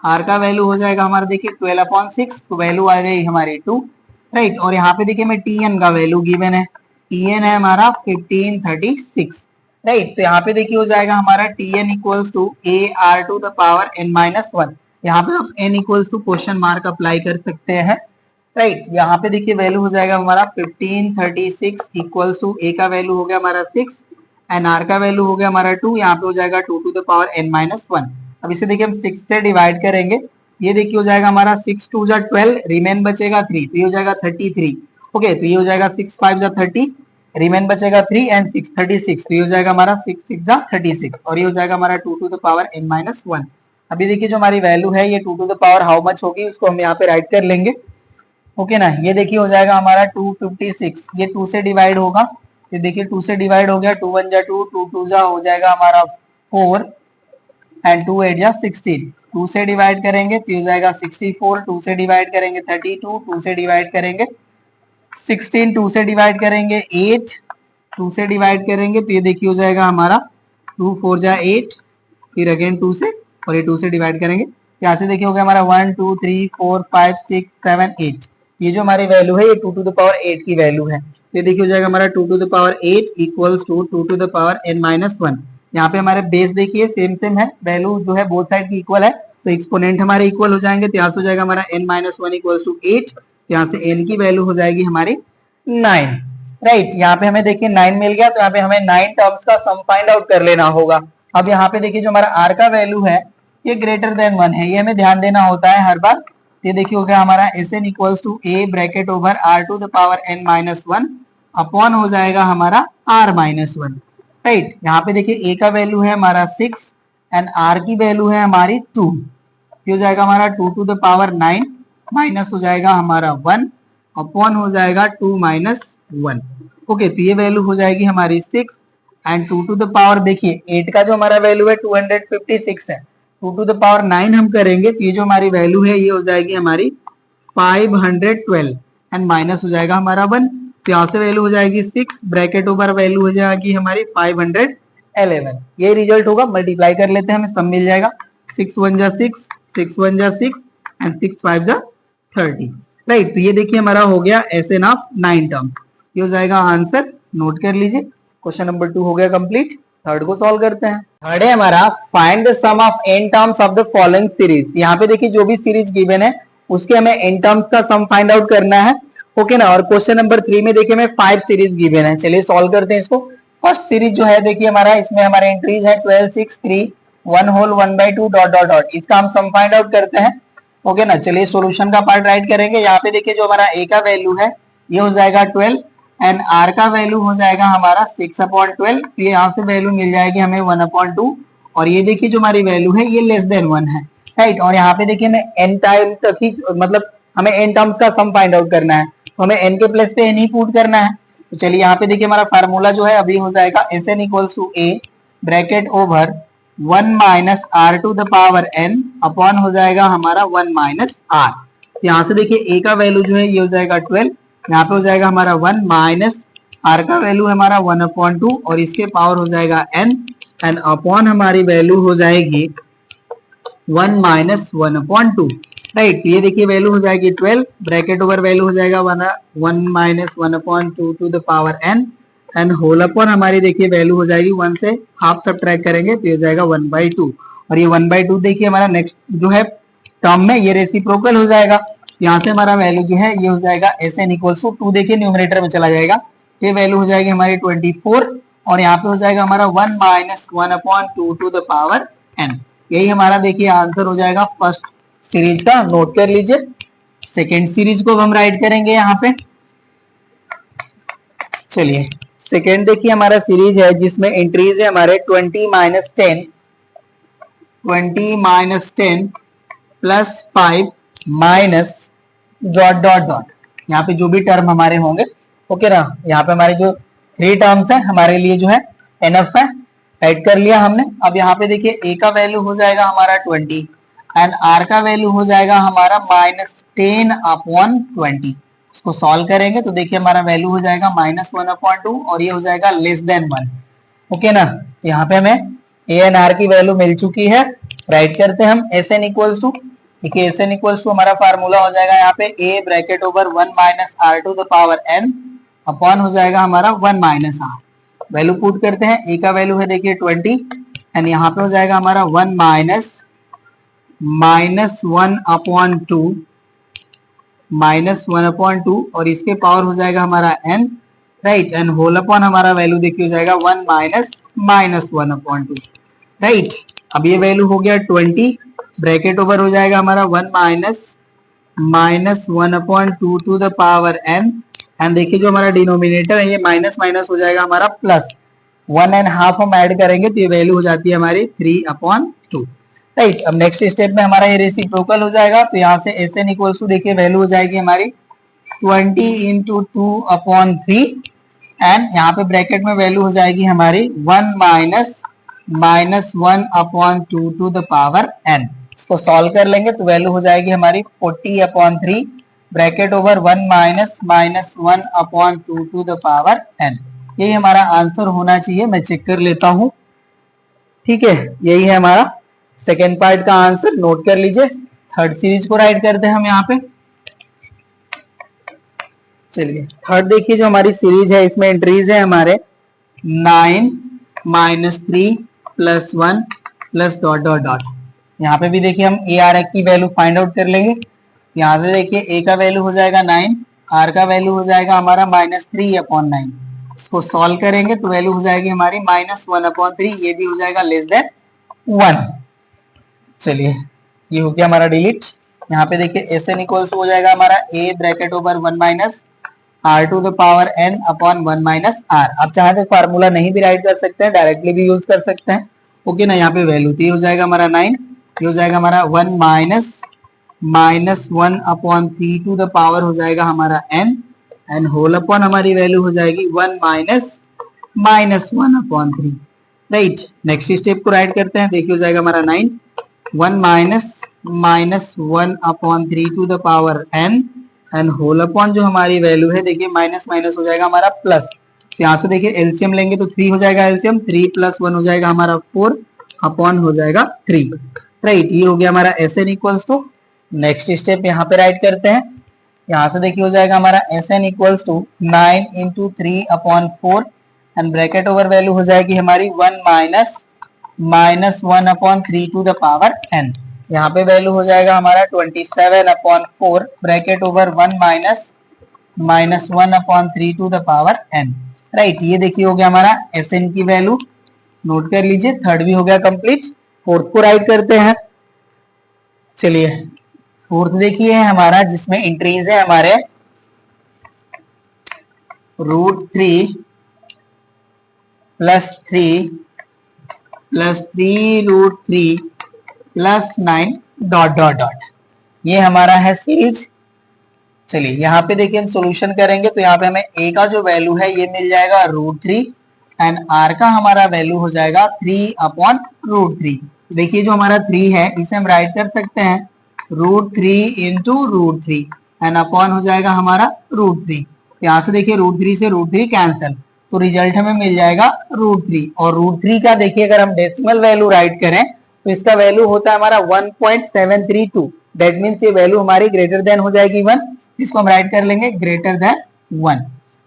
r का वैल्यू हो जाएगा हमारा देखिए 12/6, तो वैल्यू आ गई हमारी 2, राइट। और यहाँ पे देखिए हमें tn का वैल्यू गिवन है, tn है हमारा 1536, राइट। तो यहाँ पे देखिए हो जाएगा हमारा tn equals to ar to the power n-1। यहाँ पे आप n equals to question mark apply कर सकते हैं, राइट। यहाँ पे देखिए वैल्यू हो जाएगा हमारा 1536 इक्वल्स टू a का वैल्यू हो गया हमारा 6 एंड r का वैल्यू हो गया हमारा 2, यहाँ पे हो जाएगा 2 टू द पावर n-1। अब इसे देखिए हम 6 से डिवाइड करेंगे, ये देखिए हो जाएगा हमारा 6 × 2 = 12, रिमेन बचेगा 3, तो ये हो जाएगा 33 ओके, तो ये हो जाएगा 6 5 जा 30, रिमेन बचेगा 3 एंड 6 36, तो ये हो जाएगा हमारा 6 6 जा 36 और ये हो जाएगा हमारा 2 to the power n minus 1। अभी देखिए जो हमारी वैल्यू है ये 2 to the power how much होगी उसको हम यहाँ पे राइट कर लेंगे। ओके ना, ये देखिए हो जाएगा हमारा 256, ये 2 से डिवाइड होगा, ये देखिए 2 से डिवाइड हो गया, 2 1 जा 2, 2 2 जा हो जाएगा हमारा 4 एंड 2 8 जा 16, 2 से डिवाइड करेंगे तो हो जाएगा 64, 2 से डिवाइड करेंगे 32, 2 से डिवाइड करेंगे 16, 2 से डिवाइड करेंगे 8, 2 से डिवाइड करेंगे तो ये देखिए हो जाएगा हमारा 2 4 जा 8, फिर अगेन 2 से और ये 2 से डिवाइड करेंगे, यहाँ से देखिए हो गया हमारा 1 2 3 4 5 6 7 8, ये जो हमारी वैल्यू है ये 2 टू द पावर 8 की वैल्यू है। ये देखिए हो जाएगा हमारा 2 to the power 8 equals to 2 to the power n minus 1। यहाँ पे हमारे बेस देखिए सेम सेम है, वैल्यू जो है बोथ साइड की इक्वल है, तो एक्सपोनेंट हमारे इक्वल हो जाएंगे, तो यहाँ से हो जाएगा हमारा n माइनस 1 इक्वल्स टू 8, यहाँ से n की वैल्यू हो जाएगी हमारी 9। राइट, यहाँ पे हमें देखिए 9 मिल गया, तो यहाँ पे हमें 9 टर्म्स का सम फाइंड आउट कर लेना होगा। अब यहाँ पे देखिए जो हमारा r का वैल्यू है ये ग्रेटर देन 1 है, ये हमें ध्यान देना होता है हर बार। ये देखिए हो गया हमारा Sn equals to a bracket over r to the power n minus 1 upon हो जाएगा हमारा r माइनस 1। राइट, यहाँ पे देखिए a का वैल्यू है हमारा 6 एंड r की वैल्यू है हमारी 2, ये हो जाएगा हमारा 2 टू द पावर 9 माइनस हो जाएगा हमारा 1 अपॉन हो जाएगा 2 माइनस 1। ओके, तो ये वैल्यू हो जाएगी हमारी 6 एंड 2 टू द पावर देखिए 8 का जो हमारा वैल्यू है 256 है, 2 टू द पावर 9 हम करेंगे तो ये जो हमारी वैल्यू है ये हो जाएगी हमारी 512 एंड माइनस हो जाएगा हमारा 1, तो यहाँ से वैल्यू हो जाएगी 6 ब्रैकेट ओवर वैल्यू हो जाएगी हमारी 511। ये रिजल्ट होगा, मल्टीप्लाई कर लेते हैं हमें सब मिल जाएगा, 6 1 जा 6, 6 1 जा 6 एंड 6 5 जा 30। राइट, तो ये देखिए हमारा हो गया Sn ऑफ 9 टर्म, ये हो जाएगा आंसर, नोट कर लीजिए। क्वेश्चन नंबर 2 हो गया कंप्लीट। थर्ड को सॉल्व करते हैं। थर्ड है हमारा find the sum of n terms of the following series. यहाँ पे देखिए जो भी सीरीज गिवन है उसके हमें n टर्म्स का सम फाइंड आउट करना है। ओके ना, और क्वेश्चन नंबर 3 में देखिए हमें 5 सीरीज गिवन है। चलिए सॉल्व करते हैं इसको। फर्स्ट सीरीज जो है देखिए हमारा इसमें हमारे एंट्रीज है 12 6 3 1 होल 1/2 डॉट डॉट डॉट, इसका हम सम फाइंड आउट करते हैं। ओके ना, चलिए सॉल्यूशन का पार्ट राइट करेंगे। यहाँ पे देखिए जो हमारा a का वैल्यू है ये हो जाएगा 12 एंड r का वैल्यू हो जाएगा हमारा 6/12, तो ये यहाँ से वैल्यू मिल जाएगी हमें 1/2 और ये देखिए जो हमारी वैल्यू है ये लेस देन 1 है। राइट, और यहाँ पे देखिए हमें n टाइम तक ही मतलब हमें n टर्म्स का सम फाइंड आउट करना है, तो हमें n के प्लेस पे n ही पुट करना है। तो चलिए यहाँ पे देखिए हमारा फार्मूला जो है अभी हो जाएगा Sn equals to a bracket over 1 minus r to the power n upon हो जाएगा हमारा 1 माइनस r। तो यहाँ से देखिए a का वैल्यू जो है ये हो जाएगा 12, यहाँ पे हो जाएगा हमारा 1 माइनस r का वैल्यू है हमारा 1/2 और इसके पावर हो जाएगा n एंड अपॉन हमारी वैल्यू हो जाएगी 1 माइनस 1/2। राइट, ये देखिए वैल्यू हो जाएगी 12 ब्रैकेट ओवर वैल्यू हो जाएगा 1 minus 1/2 to the power n and whole upon हमारी देखिए वैल्यू हो जाएगी 1 से हाफ सब्ट्रैक्ट करेंगे तो ये हो जाएगा 1/2 और ये 1/2 देखिए हमारा नेक्स्ट जो है टर्म में ये रेसिप्रोकल हो जाएगा। यहाँ से हमारा वैल्यू जो है ये हो जाएगा Sn इक्वल्स टू 2 देखिए न्यूमरेटर में चला जाएगा, ये वैल्यू हो जाएगी हमारी 24 और यहाँ पे हो जाएगा हमारा 1 minus 1/2 to the power n। यही हमारा देखिए आंसर हो जाएगा फर्स्ट सीरीज का, नोट कर लीजिए। सेकेंड सीरीज को हम राइट करेंगे यहाँ पे। चलिए सेकेंड देखिए हमारा सीरीज है जिसमें एंट्रीज है हमारे 20 minus 10 plus 5 minus dot dot dot, यहाँ पे जो भी टर्म हमारे होंगे। ओके ना, यहाँ पे हमारे जो 3 टर्म्स है हमारे लिए जो है एनफ है, राइट कर लिया हमने। अब यहाँ पे देखिए a का वैल्यू हो जाएगा हमारा 20 एंड r का वैल्यू हो जाएगा हमारा -10/20। इसको सॉल्व करेंगे तो देखिए हमारा वैल्यू हो जाएगा -1/2 और ये हो जाएगा लेस देन 1। ओके ना, तो यहाँ पे हमें a एंड r की वैल्यू मिल चुकी है। राइट करते हैं हम Sn इक्वल्स टू, देखिए Sn इक्वल्स टू हमारा फार्मूला हो जाएगा यहाँ पे a bracket over 1 minus r to the power n upon हो जाएगा हमारा 1 माइनस r। वैल्यू पुट करते हैं, a का वैल्यू है देखिए 20 एंड यहाँ पे हो जाएगा हमारा 1 माइनस 1/2 और इसके पावर हो जाएगा हमारा n। Right, and whole upon हमारा वैल्यू देखिए हो जाएगा 1 माइनस 1/2। राइट, अब ये वैल्यू हो गया 20 ब्रैकेट ओवर हो जाएगा हमारा 1 minus 1/2 to the power n and देखिए जो हमारा डिनोमिनेटर है ये माइनस माइनस हो जाएगा हमारा प्लस, 1.5 हम ऐड करेंगे तो ये वैल्यू हो जाती है हमारी 3/2। राइट, अब नेक्स्ट स्टेप में हमारा ये रेसिप्रोकल हो जाएगा, तो यहाँ से Sn इक्वल्स टू देखिए वैल्यू हो जाएगी हमारी 20 इंटू 2/3 एंड यहाँ पे ब्रैकेट में वैल्यू हो जाएगी हमारी 1 minus 1/2 to the power n। इसको सॉल्व कर लेंगे तो वैल्यू हो जाएगी हमारी 40/3 bracket over 1 minus 1/2 to the power n। यही हमारा आंसर होना चाहिए, मैं चेक कर लेता हूं। ठीक है, यही है हमारा सेकेंड पार्ट का आंसर, नोट कर लीजिए। थर्ड सीरीज को राइट करते हैं हम यहाँ पे। चलिए थर्ड देखिए जो हमारी सीरीज है इसमें एंट्रीज है हमारे 9 -3 +1 प्लस डॉट डॉट डॉट। यहाँ पे भी देखिए हम AR की वैल्यू फाइंड आउट कर लेंगे। यहाँ से देखिए A का वैल्यू हो जाएगा 9, R का वैल्यू हो जाएगा हमारा -3/9। इसको सॉल्व करेंगे तो वैल्यू हो जाएगी हमारी -1/3, ये भी हो जाएगा लेस देन 1। चलिए ये हो गया हमारा डिलीट। यहाँ पे देखिए Sn इक्वल्स हो जाएगा हमारा A bracket over 1 minus R to the power n upon 1 minus R। आप चाहे तो फार्मूला नहीं भी राइट कर सकते हैं, डायरेक्टली भी यूज कर सकते हैं। ओके ना, यहाँ पे वैल्यू तो ये हो जाएगा हमारा 9, ये हो जाएगा हमारा 1 माइनस 1/3 टू द पावर हो जाएगा हमारा n एंड होल अपॉन हमारी वैल्यू हो जाएगी 1 माइनस 1/3। राइट, नेक्स्ट स्टेप को राइट करते हैं। देखिए हो जाएगा हमारा 9, 1 minus 1/3 to the power n and whole upon जो हमारी वैल्यू है देखिए माइनस माइनस हो जाएगा हमारा प्लस। तो यहाँ से देखिए एलसीएम लेंगे तो 3 हो जाएगा एलसीएम, 3 + 1 हो जाएगा हमारा 4 अपॉन हो जाएगा 3। राइट, ये हो गया हमारा Sn equals to. Next step यहाँ पे राइट करते हैं। यहाँ से देखिए हो जाएगा हमारा Sn equals to 9 into 3/4 and bracket over value हो जाएगी हमारी 1 minus 1/3 to the power n। यहाँ पे वैल्यू हो जाएगा हमारा 27/4 bracket over 1 minus 1/3 to the power n। Right, ये देखिए हो गया हमारा Sn की वैल्यू, नोट कर लीजिए। थर्ड भी हो गया कंप्लीट। फोर्थ को राइट करते हैं। चलिए फोर्थ देखिए हमारा जिसमें इंट्रीज है हमारे √3 +3 +3√3 +9 डॉट डॉट डॉट। ये हमारा है सीरीज। चलिए यहाँ पे देखिए हम सॉल्यूशन करेंगे तो यहाँ पे हमें A का जो वैल्यू है ये मिल जाएगा √3 एंड R का हमारा वैल्यू हो जाएगा 3/√3। देखिए जो हमारा 3 है इसे हम राइट कर सकते हैं √3 इंटू √3 एंड अपॉन हो जाएगा हमारा √3। यहाँ से देखिए √3 से √3 कैंसिल, तो रिजल्ट हमें मिल जाएगा √3। और √3 का देखिए अगर हम डेसिमल वैल्यू राइट करें तो इसका वैल्यू होता है हमारा 1.732। दैट मीन्स ये वैल्यू हमारी ग्रेटर देन हो जाएगी 1, इसको हम राइट कर लेंगे ग्रेटर देन 1।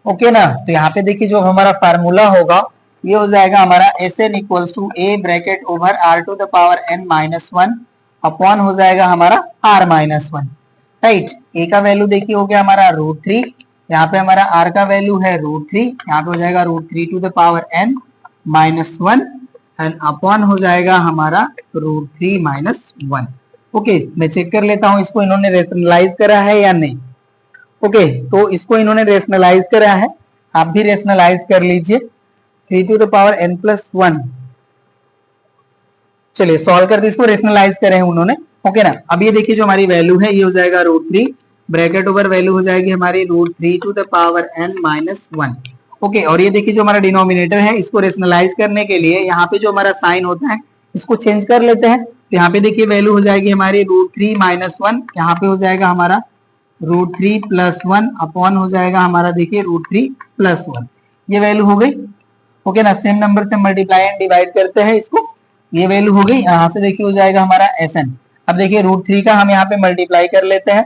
ओके ना, तो यहाँ पे देखिए जो हमारा फार्मूला होगा ये हो जाएगा हमारा Sn equals to A bracket over R to the power n minus 1 upon हो जाएगा हमारा R माइनस 1। राइट, A का वैल्यू देखिए हो गया हमारा √3, यहाँ पे हमारा R का वैल्यू है √3, यहाँ पे हो जाएगा √3 to the power n minus 1 and upon हो जाएगा हमारा √3 माइनस 1। ओके, मैं चेक कर लेता हूँ इसको इन्होंने रेशनलाइज करा है या नहीं। ओके, तो इसको इन्होंने रेशनलाइज करा है, आप भी रेशनलाइज कर लीजिए। 3 to the power n plus 1। चलिए सॉल्व कर दे, इसको रेशनलाइज करे हैं उन्होंने। ओके ना, अब ये देखिए जो हमारी वैल्यू है ये हो जाएगा √3 ब्रैकेट ओवर वैल्यू हो जाएगी हमारी √3 to the power n minus 1। Okay, और ये देखिए जो हमारा डिनोमिनेटर है इसको रेशनलाइज करने के लिए यहाँ पे जो हमारा साइन होता है इसको चेंज कर लेते हैं। तो यहाँ पे देखिए वैल्यू हो जाएगी हमारी √3 माइनस 1, यहाँ पे हो जाएगा हमारा √3 प्लस 1 अपॉन हो जाएगा हमारा देखिए √3 प्लस 1। ये वैल्यू हो गई। ओके ना, सेम नंबर से मल्टीप्लाई एंड डिवाइड करते हैं इसको, ये वैल्यू हो गई। यहाँ से देखिए हो जाएगा हमारा Sn। अब देखिए √3 का हम यहाँ पे मल्टीप्लाई कर लेते हैं।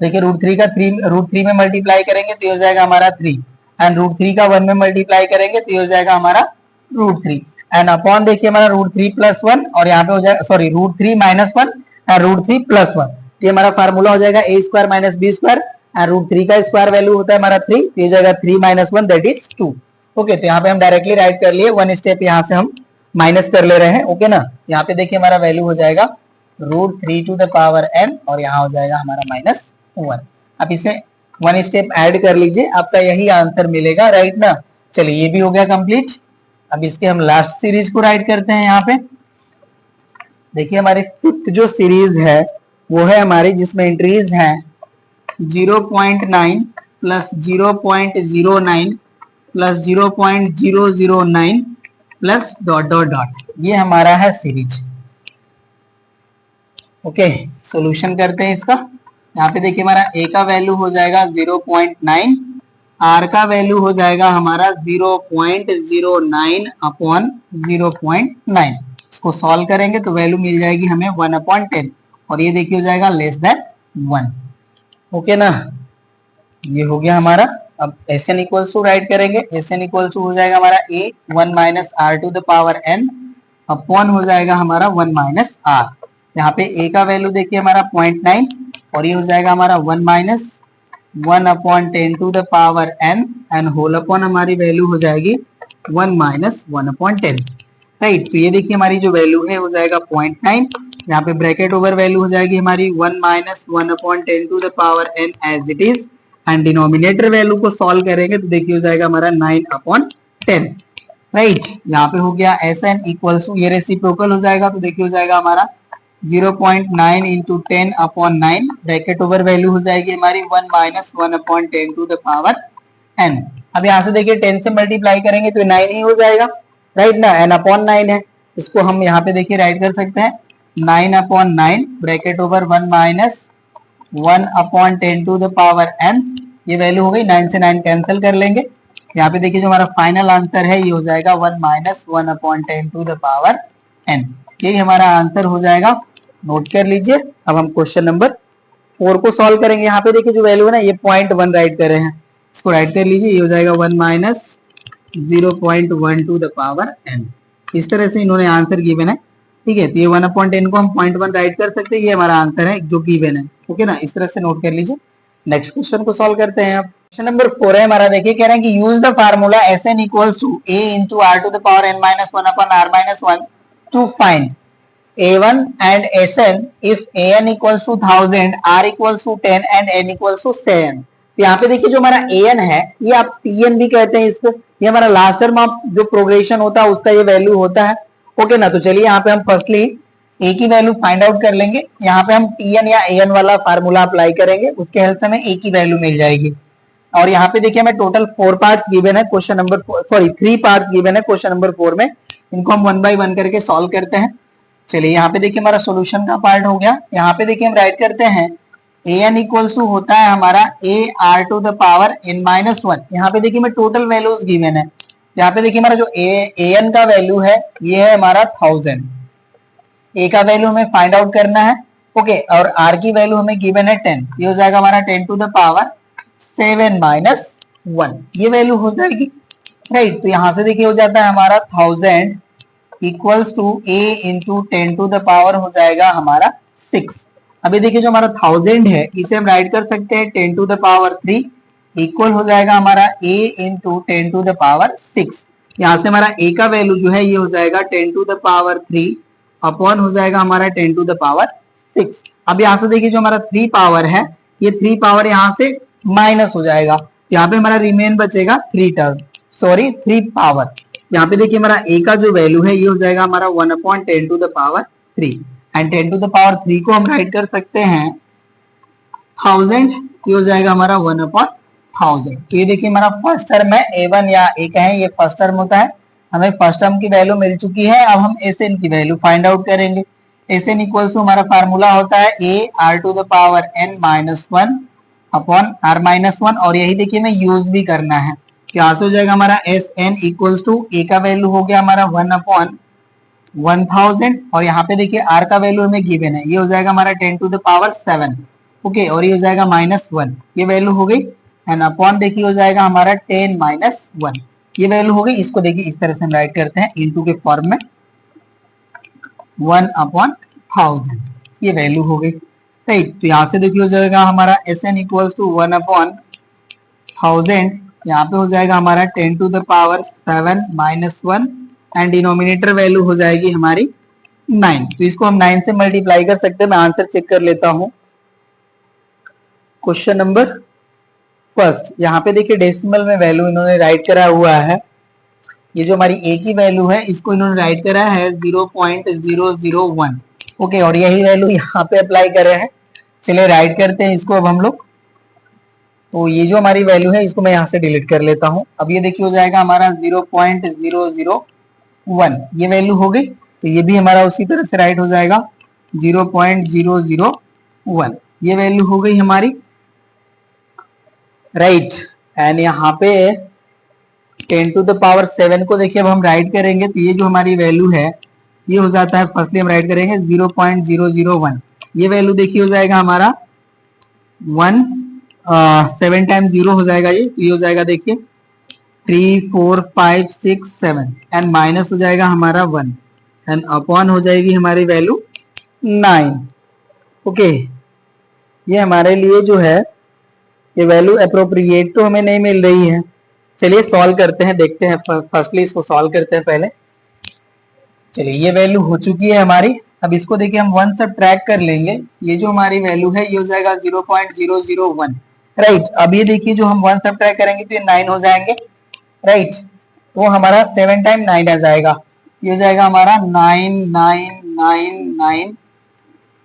देखिए √3 में मल्टीप्लाई करेंगे तो ये हो जाएगा हमारा 3 एंड √3 का 1 में मल्टीप्लाई करेंगे तो ये हो जाएगा हमारा √3 एंड अपॉन देखिए हमारा √3 प्लस 1 और यहाँ पे हो जाएगा सॉरी √3 माइनस 1 एंड √3 प्लस 1। ये हमारा फार्मूला हो जाएगा a² माइनस b² एंड √3 का स्क्वायर वैल्यू होता है हमारा 3, तो ये जाएगा 3 माइनस 1 दैट इज 2। ओके, तो यहाँ पे हम डायरेक्टली राइट कर लिए, वन स्टेप यहाँ से हम माइनस कर ले रहे हैं। ओके ना, यहाँ पे देखिए हमारा वैल्यू हो जाएगा √3 टू द पावर n और यहाँ हो जाएगा हमारा -1। अब इसे 1 स्टेप ऐड कर लीजिए, आपका यही आंसर मिलेगा, राइट ना। चलिए ये भी हो गया कंप्लीट। अब इसके हम लास्ट सीरीज को राइट करते हैं। यहाँ पे देखिए हमारी फिफ्थ जो सीरीज है वो है हमारी जिसमें एंट्रीज हैं 0.9 plus 0.09 plus 0.009 plus dot dot dot, ये हमारा है सीरीज। ओके, सॉल्यूशन करते हैं इसका। यहाँ पे देखिए हमारा a का वैल्यू हो जाएगा 0.9, r का वैल्यू हो जाएगा हमारा 0.09 अपॉन 0.9। इसको सॉल्व करेंगे तो वैल्यू मिल जाएगी हमें 1/10 और ये देखिए हो जाएगा लेस देन 1। ओके ना, ये हो गया हमारा। अब Sn इक्वल्स टू राइट करेंगे। Sn इक्वल्स टू हो जाएगा हमारा a 1 minus r to the power n upon हो जाएगा हमारा 1 माइनस r। यहाँ पे a का वैल्यू देखिए हमारा 0.9 और ये हो जाएगा हमारा 1 minus 1 upon 10 to the power n and whole upon हमारी वैल्यू हो जाएगी 1 माइनस 1 अपॉन 10, राइट। तो ये देखिए हमारी जो वैल्यू है हो जाएगा 0.9, यहाँ पे ब्रैकेट ओवर वैल्यू हो जाएगी हमारी 1 minus 1 upon 10 to the power n as it is and denominator value को सॉल्व करेंगे तो देखिए हो जाएगा हमारा 9 अपॉन 10, राइट। यहाँ पे हो गया Sn इक्वल्स टू, ये रेसिप्रोकल हो जाएगा तो देखिए हो जाएगा हमारा 0.9 into 10 upon 9, bracket over value हो जाएगी हमारी 1 minus 1 upon 10 to the power n। अब यहाँ से देखिए 10 से मल्टीप्लाई करेंगे तो 9 ही हो जाएगा, राइट ना, n अपॉन 9 है। इसको हम यहाँ पे देखिए राइट कर सकते हैं 9 upon 9 bracket over 1 minus 1 upon 10 to the power n, ये वैल्यू हो गई। 9 से 9 कैंसिल कर लेंगे। यहाँ पे देखिए जो हमारा फाइनल आंसर है ये हो जाएगा 1 minus 1 upon 10 to the power n, यही हमारा आंसर हो जाएगा। नोट कर लीजिए। अब हम क्वेश्चन नंबर 4 को सॉल्व करेंगे। यहाँ पे देखिए जो वैल्यू है ना ये 0.1 राइट कर रहे हैं, इसको राइट कर लीजिए। ये हो जाएगा 1 minus 0.1 to the power n। इस तरह से इन्होंने आंसर गिवन है, ठीक है। तो ये 1/10 को हम 0.1 राइट कर सकते हैं, ये हमारा आंसर है जो गिवन है। ओके ना, इस तरह से नोट कर लीजिए। नेक्स्ट क्वेश्चन को सॉल्व करते हैं। क्वेश्चन नंबर 4 है हमारा, देखिए कह रहे हैं कि use the formula Sn equals to a into r to the power n minus 1 upon r minus 1 to find a1 and Sn if an equals to 1000, r equals to 10 and n equals to 7। तो यहाँ पे देखिए जो हमारा an है ये आप tn भी कहते हैं इसको, ये हमारा लास्ट टर्म ऑफ जो प्रोग्रेशन होता है उसका ये वैल्यू होता है। ओके ना, तो चलिए यहाँ पे हम फर्स्टली a की वैल्यू फाइंड आउट कर लेंगे। यहाँ पे हम tn या an वाला फार्मूला अप्लाई करेंगे, उसके हेल्प से हमें a की वैल्यू मिल जाएगी। और यहाँ पे देखिए हमें टोटल 4 पार्ट्स गिवन है क्वेश्चन नंबर 3 पार्ट्स गिवन है क्वेश्चन नंबर 4 में। इनको हम 1 बाय 1 करके सॉल्व करते हैं। चलिए यहाँ पे देखिए हमारा सॉल्यूशन का पार्ट हो गया। यहाँ पे देखिए हम राइट करते हैं an इक्वल्स टू होता है हमारा a r to the power n minus 1। यहाँ पे देखिए हमें टोटल वैल्यूज गिवन है। यहाँ पे देखिए हमारा जो an का वैल्यू है ये है हमारा 1000, a का वैल्यू हमें फाइंड आउट करना है। ओके, और r की वैल्यू हमें गिवन है 10, ये हो जाएगा हमारा 10 टू द पावर 7 माइनस 1, ये वैल्यू हो जाएगी, राइट। तो यहाँ से देखिए हो जाता है हमारा 1000 equals to a into 10 to the power हो जाएगा हमारा 6। अभी देखिए जो हमारा 1000 है इसे हम राइट कर सकते हैं 10 टू द पावर 3 इक्वल हो जाएगा हमारा a into 10 to the power 6। यहाँ से हमारा a का वैल्यू जो है ये हो जाएगा 10 टू द पावर 3 अपॉन हो जाएगा हमारा 10 टू द पावर 6। अब यहाँ से देखिए जो हमारा 3 पावर है ये 3 पावर यहाँ से माइनस हो जाएगा, यहाँ पे हमारा रिमेन बचेगा 3 पावर। यहाँ पे देखिए हमारा a का जो वैल्यू है ये हो जाएगा हमारा 1/10 to the power 3 and 10 to the power 3 को हम राइट कर सकते हैं 1000, ये हो जाएगा हमारा 1/1000। तो ये देखिए हमारा फर्स्ट टर्म है a1 या a कहें, ये फर्स्ट टर्म होता है। हमें फर्स्ट टर्म की वैल्यू मिल चुकी है। अब हम Sn की वैल्यू फाइंड आउट करेंगे। Sn इक्वल्स टू हमारा फार्मूला होता है a r to the power n minus 1 upon r minus 1 और यही देखिए हमें यूज भी करना है। यहाँ से हो जाएगा हमारा Sn इक्वल्स टू a का वैल्यू हो गया हमारा 1/1000 और यहाँ पे देखिए r का वैल्यू हमें गिवन है, ये हो जाएगा हमारा 10 टू द पावर 7। ओके, और ये हो जाएगा -1, ये वैल्यू हो गई एंड अपॉन देखिए हो जाएगा हमारा 10 माइनस 1, ये वैल्यू हो गई। इसको देखिए इस तरह से हम राइट करते हैं इनटू के फॉर्म में 1/1000, ये वैल्यू हो गई, राइट। तो यहाँ से देखिए हो जाएगा हमारा Sn इक्वल्स टू 1/1000, यहाँ पे हो जाएगा हमारा 10 to the power 7 minus 1 and denominator value हो जाएगी हमारी 9। तो इसको हम 9 से मल्टीप्लाई कर सकते हैं। मैं आंसर चेक कर लेता हूं। क्वेश्चन नंबर फर्स्ट यहाँ पे देखिए डेसिमल में वैल्यू इन्होंने राइट करा हुआ है, ये जो हमारी ए की वैल्यू है इसको इन्होंने राइट करा है 0.001। ओके, और यही वैल्यू यहाँ पे अप्लाई कर रहे हैं। चलिए राइट करते हैं इसको अब हम लोग। तो ये जो हमारी वैल्यू है इसको मैं यहाँ से डिलीट कर लेता हूँ। अब ये देखिए हो जाएगा हमारा 0.001, ये वैल्यू हो गई। तो ये भी हमारा उसी तरह से राइट हो जाएगा 0.001, ये वैल्यू हो गई हमारी राइट। एंड यहाँ पे 10 टू द पावर 7 को देखिए अब हम राइट करेंगे तो ये जो हमारी वैल्यू है ये हो जाता है, फर्स्टली हम राइट करेंगे 0.001, ये वैल्यू देखिए हो जाएगा हमारा 7 टाइम 0 हो जाएगा ये, तो ये हो जाएगा देखिए 3 4 5 6 7 एंड माइनस हो जाएगा हमारा 1 एंड अपॉन हो जाएगी हमारी वैल्यू 9। ओके, ये हमारे लिए जो है ये वैल्यू अप्रोप्रिएट तो हमें नहीं मिल रही है। चलिए सॉल्व करते हैं, देखते हैं, फर्स्टली इसको सॉल्व करते हैं पहले। चलिए ये वैल्यू हो चुकी है हमारी। अब इसको देखिए हम 1 सब ट्रैक कर लेंगे, ये जो हमारी वैल्यू है ये हो जाएगा 0.001 राइट। अब ये देखिए जो हम 1 सब ट्रैक करेंगे तो ये 9 हो जाएंगे राइट। तो हमारा 7 टाइम 9 आ जाएगा, ये हो जाएगा हमारा 9 9 9 9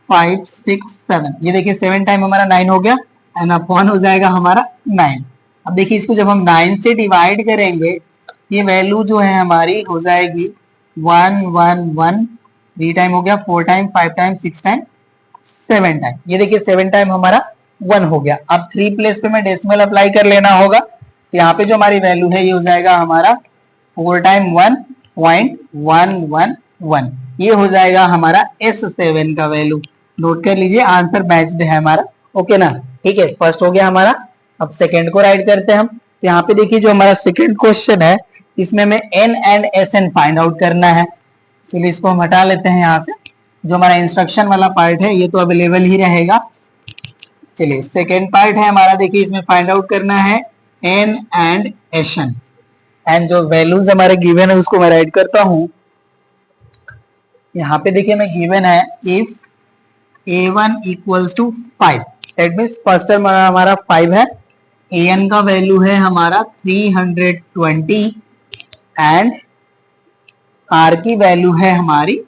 5 6 7। ये देखिए 7 टाइम हमारा 9 हो गया एंड अपॉन हो जाएगा हमारा 9। अब देखिए इसको जब हम 9 से डिवाइड करेंगे ये वैल्यू जो है हमारी हो जाएगी 1 1 1, 3 टाइम हो गया, 4 टाइम, 5 टाइम, 6 टाइम, 7 टाइम। ये देखिए 7 टाइम हमारा 1 हो गया। अब 3 प्लेस पे में डेसिमल अप्लाई कर लेना होगा, तो यहाँ पे जो हमारी वैल्यू है ये हो जाएगा हमारा 4 टाइम 1.111, ये हो जाएगा हमारा S7 का वैल्यू। नोट कर लीजिए, आंसर मैच्ड है हमारा। ओके ना, ठीक है, फर्स्ट हो गया हमारा। अब सेकंड को राइट करते हैं हम। तो यहाँ पे देखिए जो हमारा सेकंड क्वेश्चन है इसमें हमें n and Sn find out करना है। चलिए इसको हम हटा लेते हैं यहाँ से, जो हमारा इंस्ट्रक्शन वाला पार्ट है ये तो अवेलेबल ही रहेगा। चलिए सेकेंड पार्ट है हमारा, देखिए इसमें फाइंड आउट करना है n एंड Sn एंड जो वैल्यूज हमारे गिवन है उसको मैं राइट करता हूँ। यहाँ पे देखिए मैं गिवन है if a1 equals to 5, that means first term हमारा 5 है, an का वैल्यू है हमारा 320 एंड r की वैल्यू है हमारी,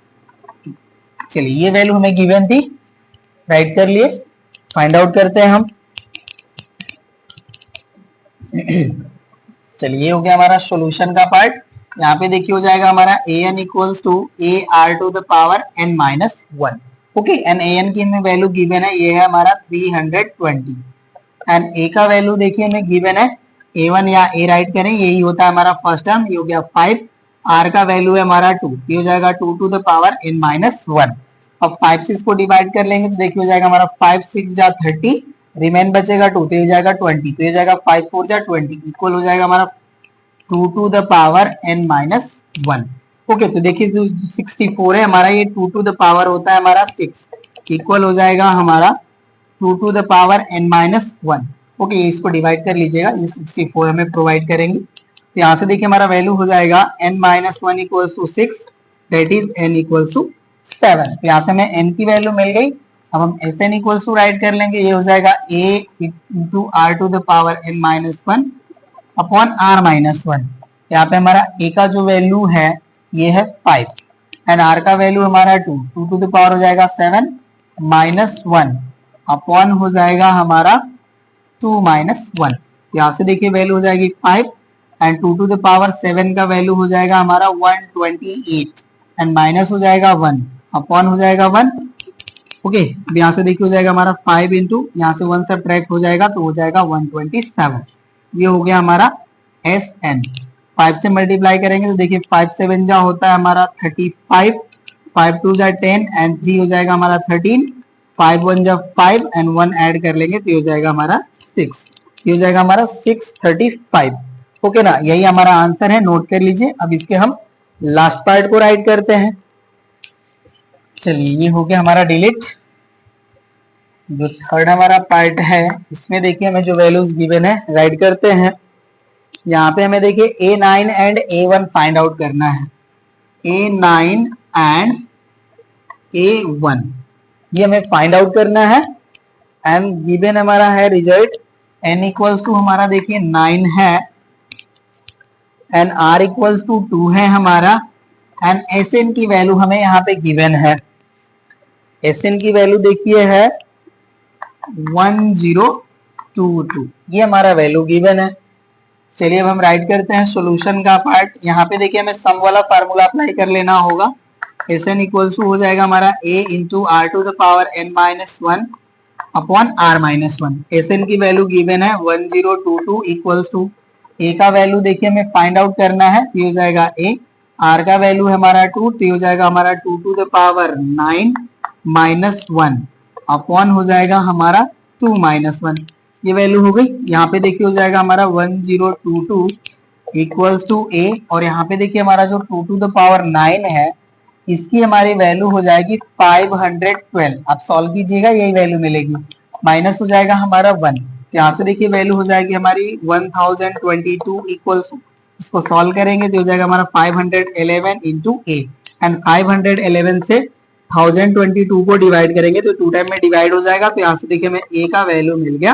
चलिए ये वैल्यू हमें गिवन थी, राइट कर लिए। फाइंड आउट करते हैं हम। चलिए ये हो गया हमारा सॉल्यूशन का पार्ट। यहाँ पे देखिए हो जाएगा हमारा an equals to ar to the power n minus 1। Okay, and an की हमें वैल्यू गिवन है, ये है हमारा 320 एंड a का वैल्यू देखिए हमें गिवन है a1 या a राइट करें, यही होता है हमारा फर्स्ट टर्म, ये हो गया 5, r का वैल्यू है हमारा 2, ये हो जाएगा 2 to the power n minus 1। अब 5 से इसको डिवाइड कर लेंगे तो देखिए हो जाएगा हमारा 5 6 जा 30, रिमेन बचेगा 2, तो हो जाएगा 20, तो ये जाएगा 5 4 जा 20, इक्वल हो जाएगा हमारा 2 to the power n minus 1। Okay, तो देखिए जो 64 है हमारा, ये 2 टू द पावर होता है हमारा 6, इक्वल हो जाएगा हमारा 2 to the power n minus 1। Okay, इसको डिवाइड कर लीजिएगा, ये 64 हमें प्रोवाइड करेंगे। तो यहाँ से देखिए हमारा वैल्यू हो जाएगा n minus 1 equals to 6, that is n equals to 7। तो यहाँ से हमें n की वैल्यू मिल गई। अब हम Sn इक्वल्स टू राइट कर लेंगे, ये हो जाएगा a into r to the power n minus 1 upon r minus 1। यहाँ पे हमारा a का जो वैल्यू है ये है 5 एंड r का वैल्यू हमारा 2, 2 टू द पावर हो जाएगा 7 माइनस 1 अपॉन हो जाएगा हमारा 2 माइनस 1। यहाँ से देखिए वैल्यू हो जाएगी 5 एंड 2 टू द पावर 7 का वैल्यू हो जाएगा हमारा 128 एंड माइनस हो जाएगा 1 अपॉन हो जाएगा 1। ओके, अब यहाँ से देखिए हो जाएगा हमारा 5 इंटू यहाँ से 1 सब्ट्रैक्ट हो जाएगा तो हो जाएगा 127। ये हो गया हमारा Sn। 5 से मल्टीप्लाई करेंगे तो देखिए 5 7 जा होता है हमारा 35, 5 2 जा 10 एंड 3 हो जाएगा हमारा 13, 5 1 जा 5 एंड 1 ऐड कर लेंगे तो ये हो जाएगा हमारा 6, ये हो जाएगा हमारा 635। ओके ना, यही हमारा आंसर है, नोट कर लीजिए। अब इसके हम लास्ट पार्ट को राइट करते हैं। चलिए ये हो गया हमारा डिलीट। जो थर्ड हमारा पार्ट है इसमें देखिए हमें जो वैल्यूज गिवन है राइट करते हैं। यहाँ पे हमें देखिए a9 and a1 find out करना है, a9 एंड a1 ये हमें फाइंड आउट करना है एंड गिवन हमारा है रिजल्ट n इक्वल्स टू हमारा देखिए 9 है एंड r इक्वल्स टू 2 है हमारा एंड Sn की वैल्यू हमें यहाँ पे गिवन है। Sn की वैल्यू देखिए है 1022, ये हमारा वैल्यू गिवन है। चलिए अब हम राइट करते हैं सॉल्यूशन का पार्ट। यहाँ पे देखिए हमें सम वाला फार्मूला अप्लाई कर लेना होगा। Sn इक्वल्स टू हो जाएगा हमारा a into are to the power n minus one upon r minus one. Sn की वैल्यू गिवन है 1022 इक्वल्स टू a का वैल्यू देखिए हमें फाइंड आउट करना है, ये हो जाएगा a। r का वैल्यू है हमारा 2, तो ये हो जाएगा हमारा 2 to the power 9 minus one upon हो जाएगा हमारा 2 माइनस वन। ये वैल्यू हो गई। यहाँ पे देखिए हो जाएगा हमारा 1022 इक्वल्स टू a और यहाँ पे देखिए हमारा जो 2 टू द पावर 9 है इसकी हमारी वैल्यू हो जाएगी 512। आप सॉल्व कीजिएगा यही वैल्यू मिलेगी, माइनस हो जाएगा हमारा 1। यहाँ से देखिए वैल्यू हो जाएगी हमारी 1022 इक्वल्स टू, इसको सॉल्व करेंगे तो हो जाएगा हमारा 511 इंटू a एंड 511 से 1022 को डिवाइड करेंगे तो 2 टाइम में डिवाइड हो जाएगा। तो यहाँ से देखिए हमें a का वैल्यू मिल गया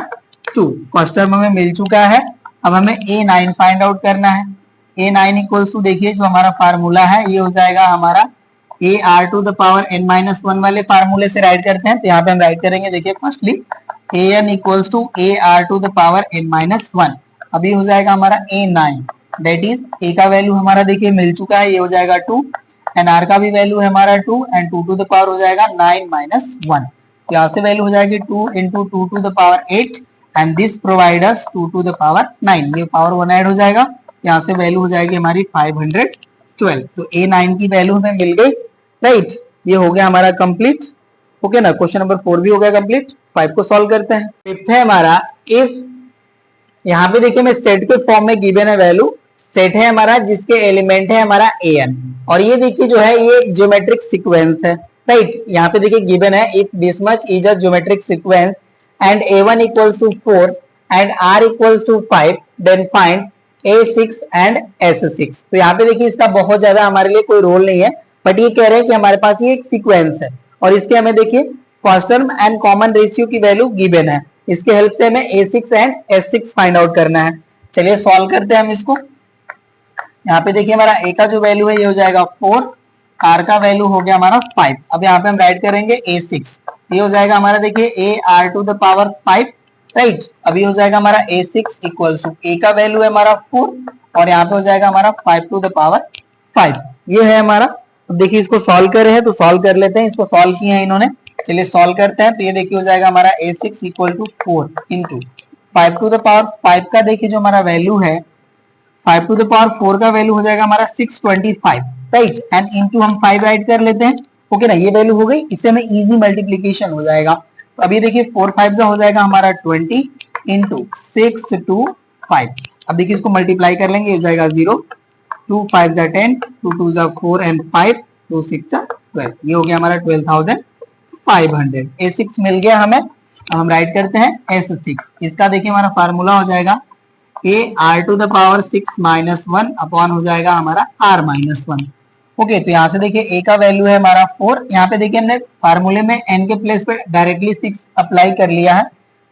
2। फर्स्ट टर्म हमें मिल चुका है। अब हमें a9 फाइंड आउट करना है। a9 इक्वल्स टू देखिए जो हमारा फार्मूला है ये हो जाएगा हमारा a r to the power n minus one वाले फार्मूले से राइट करते हैं। तो यहाँ पे हम राइट करेंगे देखिए firstly an equals to a r to the power n minus one. अभी हो जाएगा हमारा a9 दैट इज a का वैल्यू हमारा देखिए मिल चुका है, ये हो जाएगा 2 एंड r का भी वैल्यू है हमारा 2 एंड 2 टू द पावर हो जाएगा 9 माइनस 1। तो यहाँ से वैल्यू हो जाएगी 2 into 2 to the power 8 and this provide us 2 to the power 9। ये पावर 1 ऐड हो जाएगा, यहाँ से वैल्यू हो जाएगी हमारी 512। तो a9 की वैल्यू हमें मिल गई, राइट। ये हो गया हमारा कंप्लीट, ओके ना। क्वेश्चन नंबर 4 भी हो गया कंप्लीट। 5 को सॉल्व करते हैं। फिफ्थ है हमारा इफ, यहाँ पे देखिए मैं सेट के फॉर्म में गिवन है वैल्यू। सेट है हमारा जिसके एलिमेंट है हमारा an और ये देखिए जो है ये ज्योमेट्रिक सीक्वेंस है, राइट। यहाँ पे देखिए गिवन है if this much is a geometric sequence and a1 equals to 4 and r equals to 5 then find a6 and s6। तो यहाँ पे देखिए इसका बहुत ज्यादा हमारे लिए कोई रोल नहीं है, बट ये कह रहे हैं कि हमारे पास ये एक सीक्वेंस है और इसके हमें देखिए first term and common ratio की वैल्यू गिवन है। इसके हेल्प से हमें a6 and s6 find out करना है। चलिए सॉल्व करते हैं हम इसको। यहाँ पे देखिए हमारा a का जो वैल्यू है ये हो जाएगा 4, r का वैल्यू हो गया हमारा 5। अब यहाँ पे हम राइट करेंगे a6, ये हो जाएगा हमारा देखिए a r to the power 5, right. अभी हो जाएगा हमारा a6 इक्वल्स टू a का वैल्यू है हमारा 4 और यहाँ पे हो जाएगा हमारा 5 टू द पावर 5। ये है हमारा। अब देखिए इसको सॉल्व कर रहे हैं तो सॉल्व कर लेते हैं। इसको सॉल्व किया है इन्होंने, चलिए सॉल्व करते हैं। तो ये देखिए हो जाएगा हमारा a6 equal to 4 into 5 to the power 5 का देखिए जो हमारा वैल्यू है 5 टू द पावर 4 का वैल्यू हो जाएगा हमारा 625, राइट। एंड इंटू हम 5 राइट कर लेते हैं, ओके ना। ये वैल्यू हो गई, इससे हमें इजी मल्टीप्लीकेशन हो जाएगा। तो अभी देखिए 4 5 से हो जाएगा हमारा 20 इंटू 6 टू 5। अब देखिए इसको मल्टीप्लाई कर लेंगे, हो जाएगा 0 2 5 जा 10 2 2 जा 4 एंड 5 2 6 जा 12। ये हो गया हमारा 12,500। a6 मिल गया हमें। अब हम राइट करते हैं s6। इसका देखिए हमारा फार्मूला हो जाएगा a r to the power 6 minus 1 upon हो जाएगा हमारा r माइनस 1। ओके, तो यहाँ से देखिए a का वैल्यू है हमारा 4। यहाँ पे देखिए हमने फार्मूले में n के प्लेस पे डायरेक्टली 6 अप्लाई कर लिया है,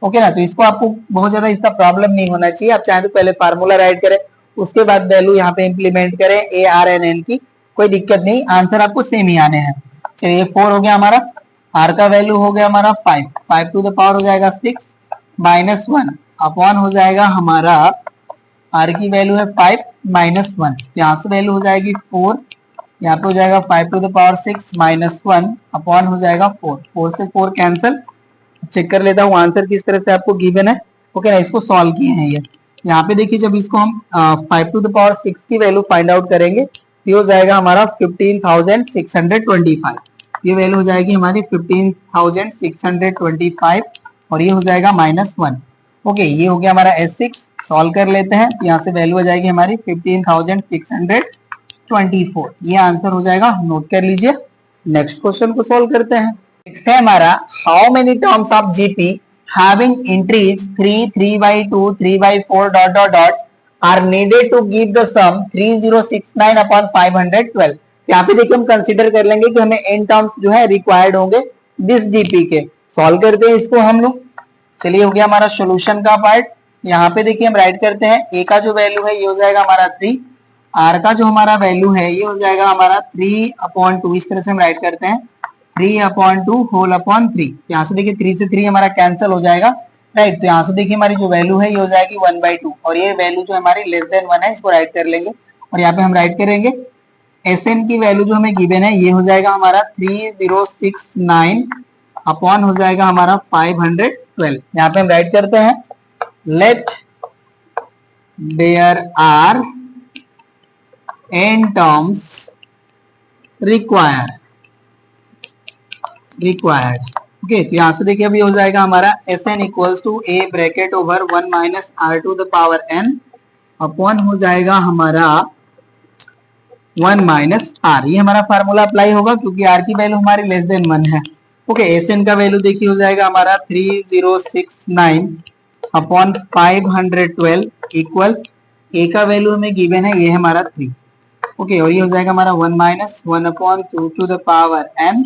ओके ना। तो इसको आपको बहुत ज्यादा इसका प्रॉब्लम नहीं होना चाहिए। आप चाहे तो पहले फार्मूला राइट करें, उसके बाद वैल्यू यहाँ पे इंप्लीमेंट करें a r n n की, कोई दिक्कत नहीं, आंसर आपको सेम ही आने हैं। चलिए 4 हो गया हमारा, r का वैल्यू हो गया हमारा 5 5 टू द पावर हो जाएगा 6 माइनस 1 अपॉन हो जाएगा हमारा r की वैल्यू है 5 माइनस 1। यहाँ से वैल्यू हो जाएगी 4, यहाँ पे हो जाएगा 5 to the power 6 minus 1 upon हो जाएगा 4 4 से 4 कैंसिल। चेक कर लेता हूँ आंसर किस तरह से आपको गिवन है, ओके ना। इसको सॉल्व किए हैं ये। यहाँ पे देखिए जब इसको हम 5 टू द पावर 6 की वैल्यू फाइंड आउट करेंगे तो ये हो जाएगा हमारा 15,625। ये वैल्यू हो जाएगी हमारी 15,625 और ये हो जाएगा -1। ओके, ये हो गया हमारा S6। सॉल्व कर लेते हैं, यहाँ से वैल्यू हो जाएगी हमारी 15,624। ये आंसर हो जाएगा, नोट कर लीजिए। नेक्स्ट क्वेश्चन को सॉल्व करते हैं। नेक्स्ट है हमारा how many terms of GP having entries 3 3/2 3/4 ... are needed to give the sum 3069 upon 512। यहाँ पे देखिए हम कंसीडर कर लेंगे कि हमें n टर्म्स जो है रिक्वायर्ड होंगे दिस जीपी के। सॉल्व करते हैं इसको हम लोग। चलिए हो गया हमारा सॉल्यूशन का पार्ट। यहाँ पे देखिए हम राइट करते हैं, ए का जो वैल्यू है ये हो जाएगा हमारा 3, आर का जो हमारा वैल्यू है ये हो जाएगा हमारा 3/2। इस तरह से हम राइट करते हैं 3/2 होल अपॉन 3। यहाँ से देखिए 3 से 3 हमारा कैंसिल हो जाएगा, राइट। तो यहाँ से देखिए हमारी जो वैल्यू है ये हो जाएगी 1/2, और ये वैल्यू जो हमारी लेस देन 1 है इसको राइट कर लेंगे, और यहाँ पे हम राइट करेंगे Sn की वैल्यू जो हमें गिवन है ये हो जाएगा हमारा 3069 अपॉन हो जाएगा हमारा 512। यहाँ पे हम राइट करते हैं let there are n terms required. Okay, तो यहाँ से देखिए अभी हो जाएगा हमारा Sn equals to a bracket over 1 minus r to the power n upon हो जाएगा हमारा 1 माइनस r। ये हमारा फार्मूला अप्लाई होगा क्योंकि r की वैल्यू हमारी लेस देन 1 है। ओके, Sn का वैल्यू देखिए हो जाएगा हमारा 3069 अपॉन 512 इक्वल a का वैल्यू हमें गिवन है ये हमारा 3। ओके, और ये हो जाएगा हमारा 1 minus 1 upon 2 to the power n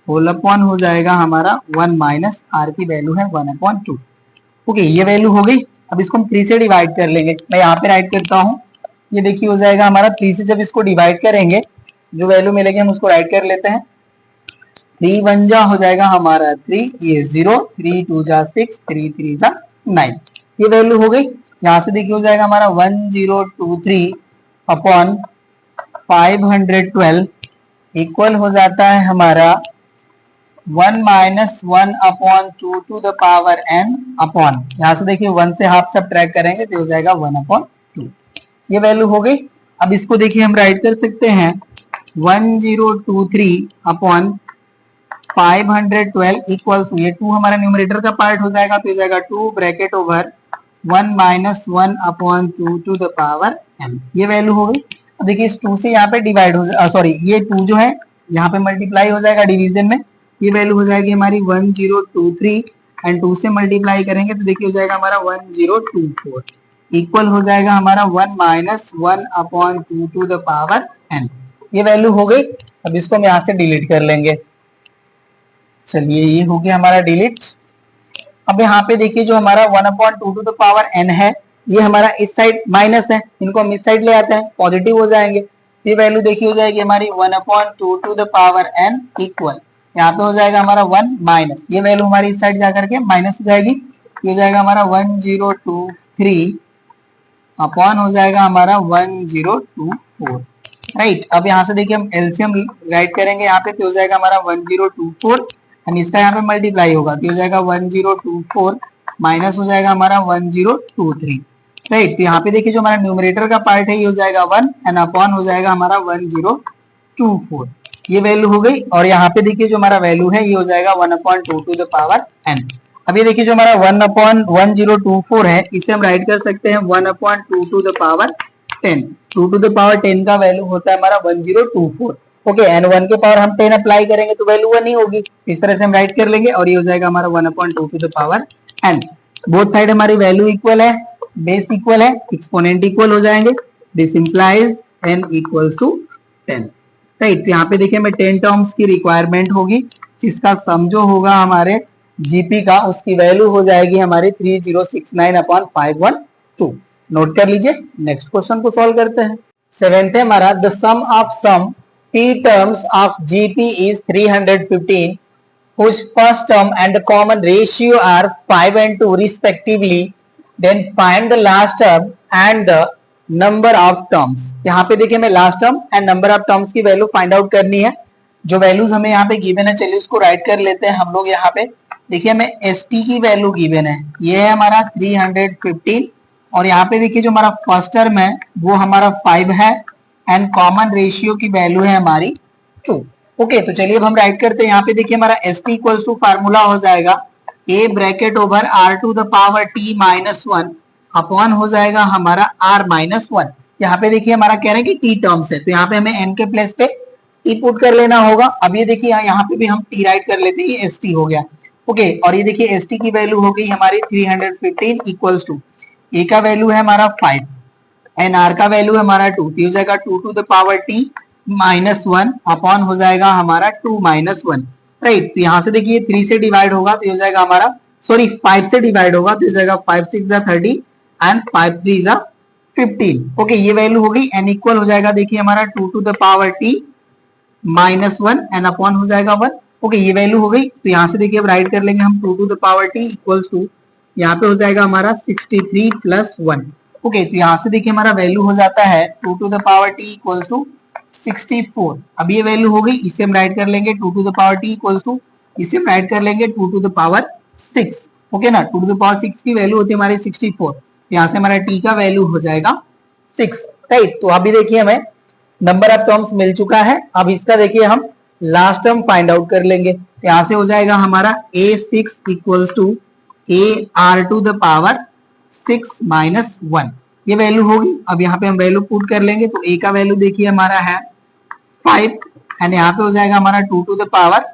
whole upon हो जाएगा हमारा 1 माइनस r की वैल्यू है 1/2। ओके, ये वैल्यू हो गई। अब इसको हम 3 से डिवाइड कर लेंगे। मैं यहाँ पे राइट करता हूँ, ये देखिए हो जाएगा हमारा 3 से जब इसको डिवाइड करेंगे जो वैल्यू मिलेगी हम उसको राइट कर लेते हैं। 3 1 जा हो जाएगा हमारा 3, ये 0, 3 2 जा 6, 3 3 जा 9। ये वैल्यू हो गई। यहाँ से देखिए हो जाएगा हमारा 1023 अपॉन 512 इक्वल हो जाता है हमारा 1 minus 1 upon 2 to the power n upon, यहाँ से देखिए 1 से हाफ सब्ट्रैक्ट करेंगे तो हो जाएगा 1/2। ये वैल्यू हो गई। अब इसको देखिए हम राइट कर सकते हैं 1023 अपॉन 512 इक्वल टू, ये 2 हमारा न्यूमरेटर का पार्ट हो जाएगा तो हो जाएगा 2 bracket over 1 minus 1 upon 2 to the power n। ये वैल्यू हो गई। अब देखिए इस 2 से यहाँ पे डिवाइड हो सॉरी ये 2 जो है यहाँ पे मल्टीप्लाई हो जाएगा डिवीजन में, ये वैल्यू हो जाएगी हमारी 1023 एंड 2 से मल्टीप्लाई करेंगे तो देखिए हो जाएगा हमारा 1024 इक्वल हो जाएगा हमारा 1 minus 1 upon 2 to the power n। ये वैल्यू हो गई। अब इसको हम यहाँ से डिलीट कर लेंगे। चलिए ये हो गया हमारा डिलीट। अब यहाँ पे देखिए जो हमारा 1/2 टू द पावर n है ये हमारा इस साइड माइनस है, इनको हम इस साइड ले आते हैं पॉजिटिव हो जाएंगे। ये वैल्यू देखिए हो जाएगी हमारी 1/2 to the power n equal, यहाँ पे हो जाएगा हमारा 1 माइनस, ये वैल्यू हमारी इस साइड जाकर के माइनस हो जाएगी, ये हो जाएगा हमारा 1023 अपॉन हो जाएगा हमारा 1024, राइट। अब यहाँ से देखिए हम एलसीएम राइट करेंगे यहाँ पे तो हो जाएगा हमारा 1024 एंड इसका यहाँ पे मल्टीप्लाई होगा तो हो जाएगा 1024 माइनस हो जाएगा हमारा 1023, राइट। तो यहाँ पे देखिए जो हमारा न्यूमरेटर का पार्ट है ये हो जाएगा 1 एंड अपॉन हो जाएगा हमारा 1024। ये वैल्यू हो गई। और यहाँ पे देखिए जो हमारा वैल्यू है ये हो जाएगा 1/2 टू द पावर n। अब ये देखिए जो हमारा 1/1024 है इसे हम राइट कर सकते हैं 1/2 to the power 10। 2 to the power 10 का वैल्यू होता है हमारा 1024। ओके, एंड 1 के पावर हम 10 अप्लाई करेंगे तो वैल्यू 1 ही होगी। इस तरह से हम राइट कर लेंगे और ये हो जाएगा हमारा 1/2 to the power n। Both side हमारी वैल्यू इक्वल है, बेस इक्वल है, एक्सपोनेंट इक्वल हो जाएंगे। This implies n equals to 10, right. यहाँ पे देखिए हमें 10 टर्म्स की रिक्वायरमेंट होगी जिसका सम जो होगा हमारे जीपी का उसकी वैल्यू हो जाएगी हमारी 3069/512। नोट कर लीजिए। नेक्स्ट क्वेश्चन को सॉल्व करते हैं। 7th है हमारा the sum of sum t terms of GP is 315 whose first term and the common ratio are 5 and 2 respectively, then find the last term and the number of terms। यहाँ पे देखिए हमें last term and number of terms की value find out करनी है। जो values हमें यहाँ पे गिवन है चलिए उसको राइट कर लेते हैं हम लोग। यहाँ पे देखिए हमें st की वैल्यू गिवन है, ये है हमारा 315 और यहाँ पे देखिए जो हमारा फर्स्ट टर्म है वो हमारा 5 है एंड कॉमन रेशियो की वैल्यू है हमारी 2। ओके, तो चलिए अब हम राइट करते हैं। यहाँ पे देखिए हमारा st इक्वल्स टू फार्मूला हो जाएगा a bracket over r to the power t minus 1 upon हो जाएगा हमारा r माइनस 1। यहाँ पे देखिए हमारा कह रहे हैं कि t टर्म्स है तो यहाँ पे हमें n के प्लेस पे t पुट कर लेना होगा। अब ये देखिए यहाँ पे भी हम t राइट कर लेते हैं, ये st हो गया। ओके, और ये देखिए st की वैल्यू हो गई हमारी 315 इक्वल्स टू a का वैल्यू है हमारा 5 एंड r का वैल्यू है हमारा 2, तो हो जाएगा 2 to the power t minus 1 upon हो जाएगा हमारा 2 माइनस 1, राइट। तो यहाँ से देखिए 3 से डिवाइड होगा तो हो जाएगा हमारा सॉरी 5 से डिवाइड होगा तो हो जाएगा 5 6 जा 30 एंड 5 3 जा 15। ओके, ये वैल्यू हो गई। एन इक्वल हो जाएगा देखिए हमारा 2 to the power t minus 1 n upon हो जाएगा 1। ओके, ये वैल्यू हो गई। तो यहाँ से देखिए अब राइट कर लेंगे हम 2 to the power t equals to, यहाँ पे हो जाएगा हमारा 63 प्लस 1। ओके, तो यहाँ से देखिए हमारा वैल्यू हो जाता है 2 to the power t equals to 64। अब ये वैल्यू हो गई, इसे हम राइट कर लेंगे 2 to the power t equals to, इसे हम राइट कर लेंगे 2 टू द पावर 6। ओके ना, 2 टू द पावर 6 की वैल्यू होती है हमारी 64। यहाँ से हमारा टी का वैल्यू हो जाएगा 6। राइट, तो अभी देखिए हमें नंबर ऑफ टर्म्स मिल चुका है। अब इसका देखिए हम लास्ट टर्म फाइंड आउट कर लेंगे। यहाँ से हो जाएगा हमारा a6 equals to ar to the power 6 minus 1, ये वैल्यू होगी। अब यहाँ पे हम वैल्यू पुट कर लेंगे तो a का वैल्यू देखिए हमारा है 5 एंड यहाँ पे हो जाएगा हमारा 2 टू द पावर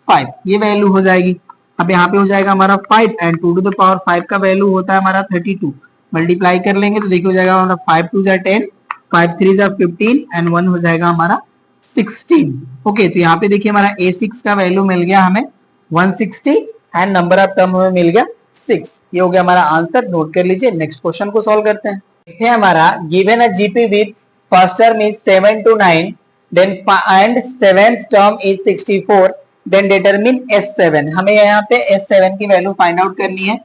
5, ये वैल्यू हो जाएगी। अब यहाँ पे हो जाएगा हमारा 5 एंड 2 टू द पावर 5 का वैल्यू होता है हमारा 32, मल्टीप्लाई कर लेंगे तो देखिए हो जाएगा हमारा 5 2 जा 10, 5 3 जा 15 एंड 1 हो जाएगा हमारा 16। ओके, तो यहाँ पे देखिए हमारा a6 का वैल्यू मिल गया हमें 160 एंड नंबर ऑफ टर्म हमें मिल गया 6। ये हो गया हमारा आंसर, नोट कर लीजिए। नेक्स्ट क्वेश्चन को सॉल्व करते हैं। देखिए हमारा given a GP with first term is 7 to 9 then and seventh term is 64 then determine s7। हमें यहाँ पे s7 की वैल्यू फाइंड आउट करनी है।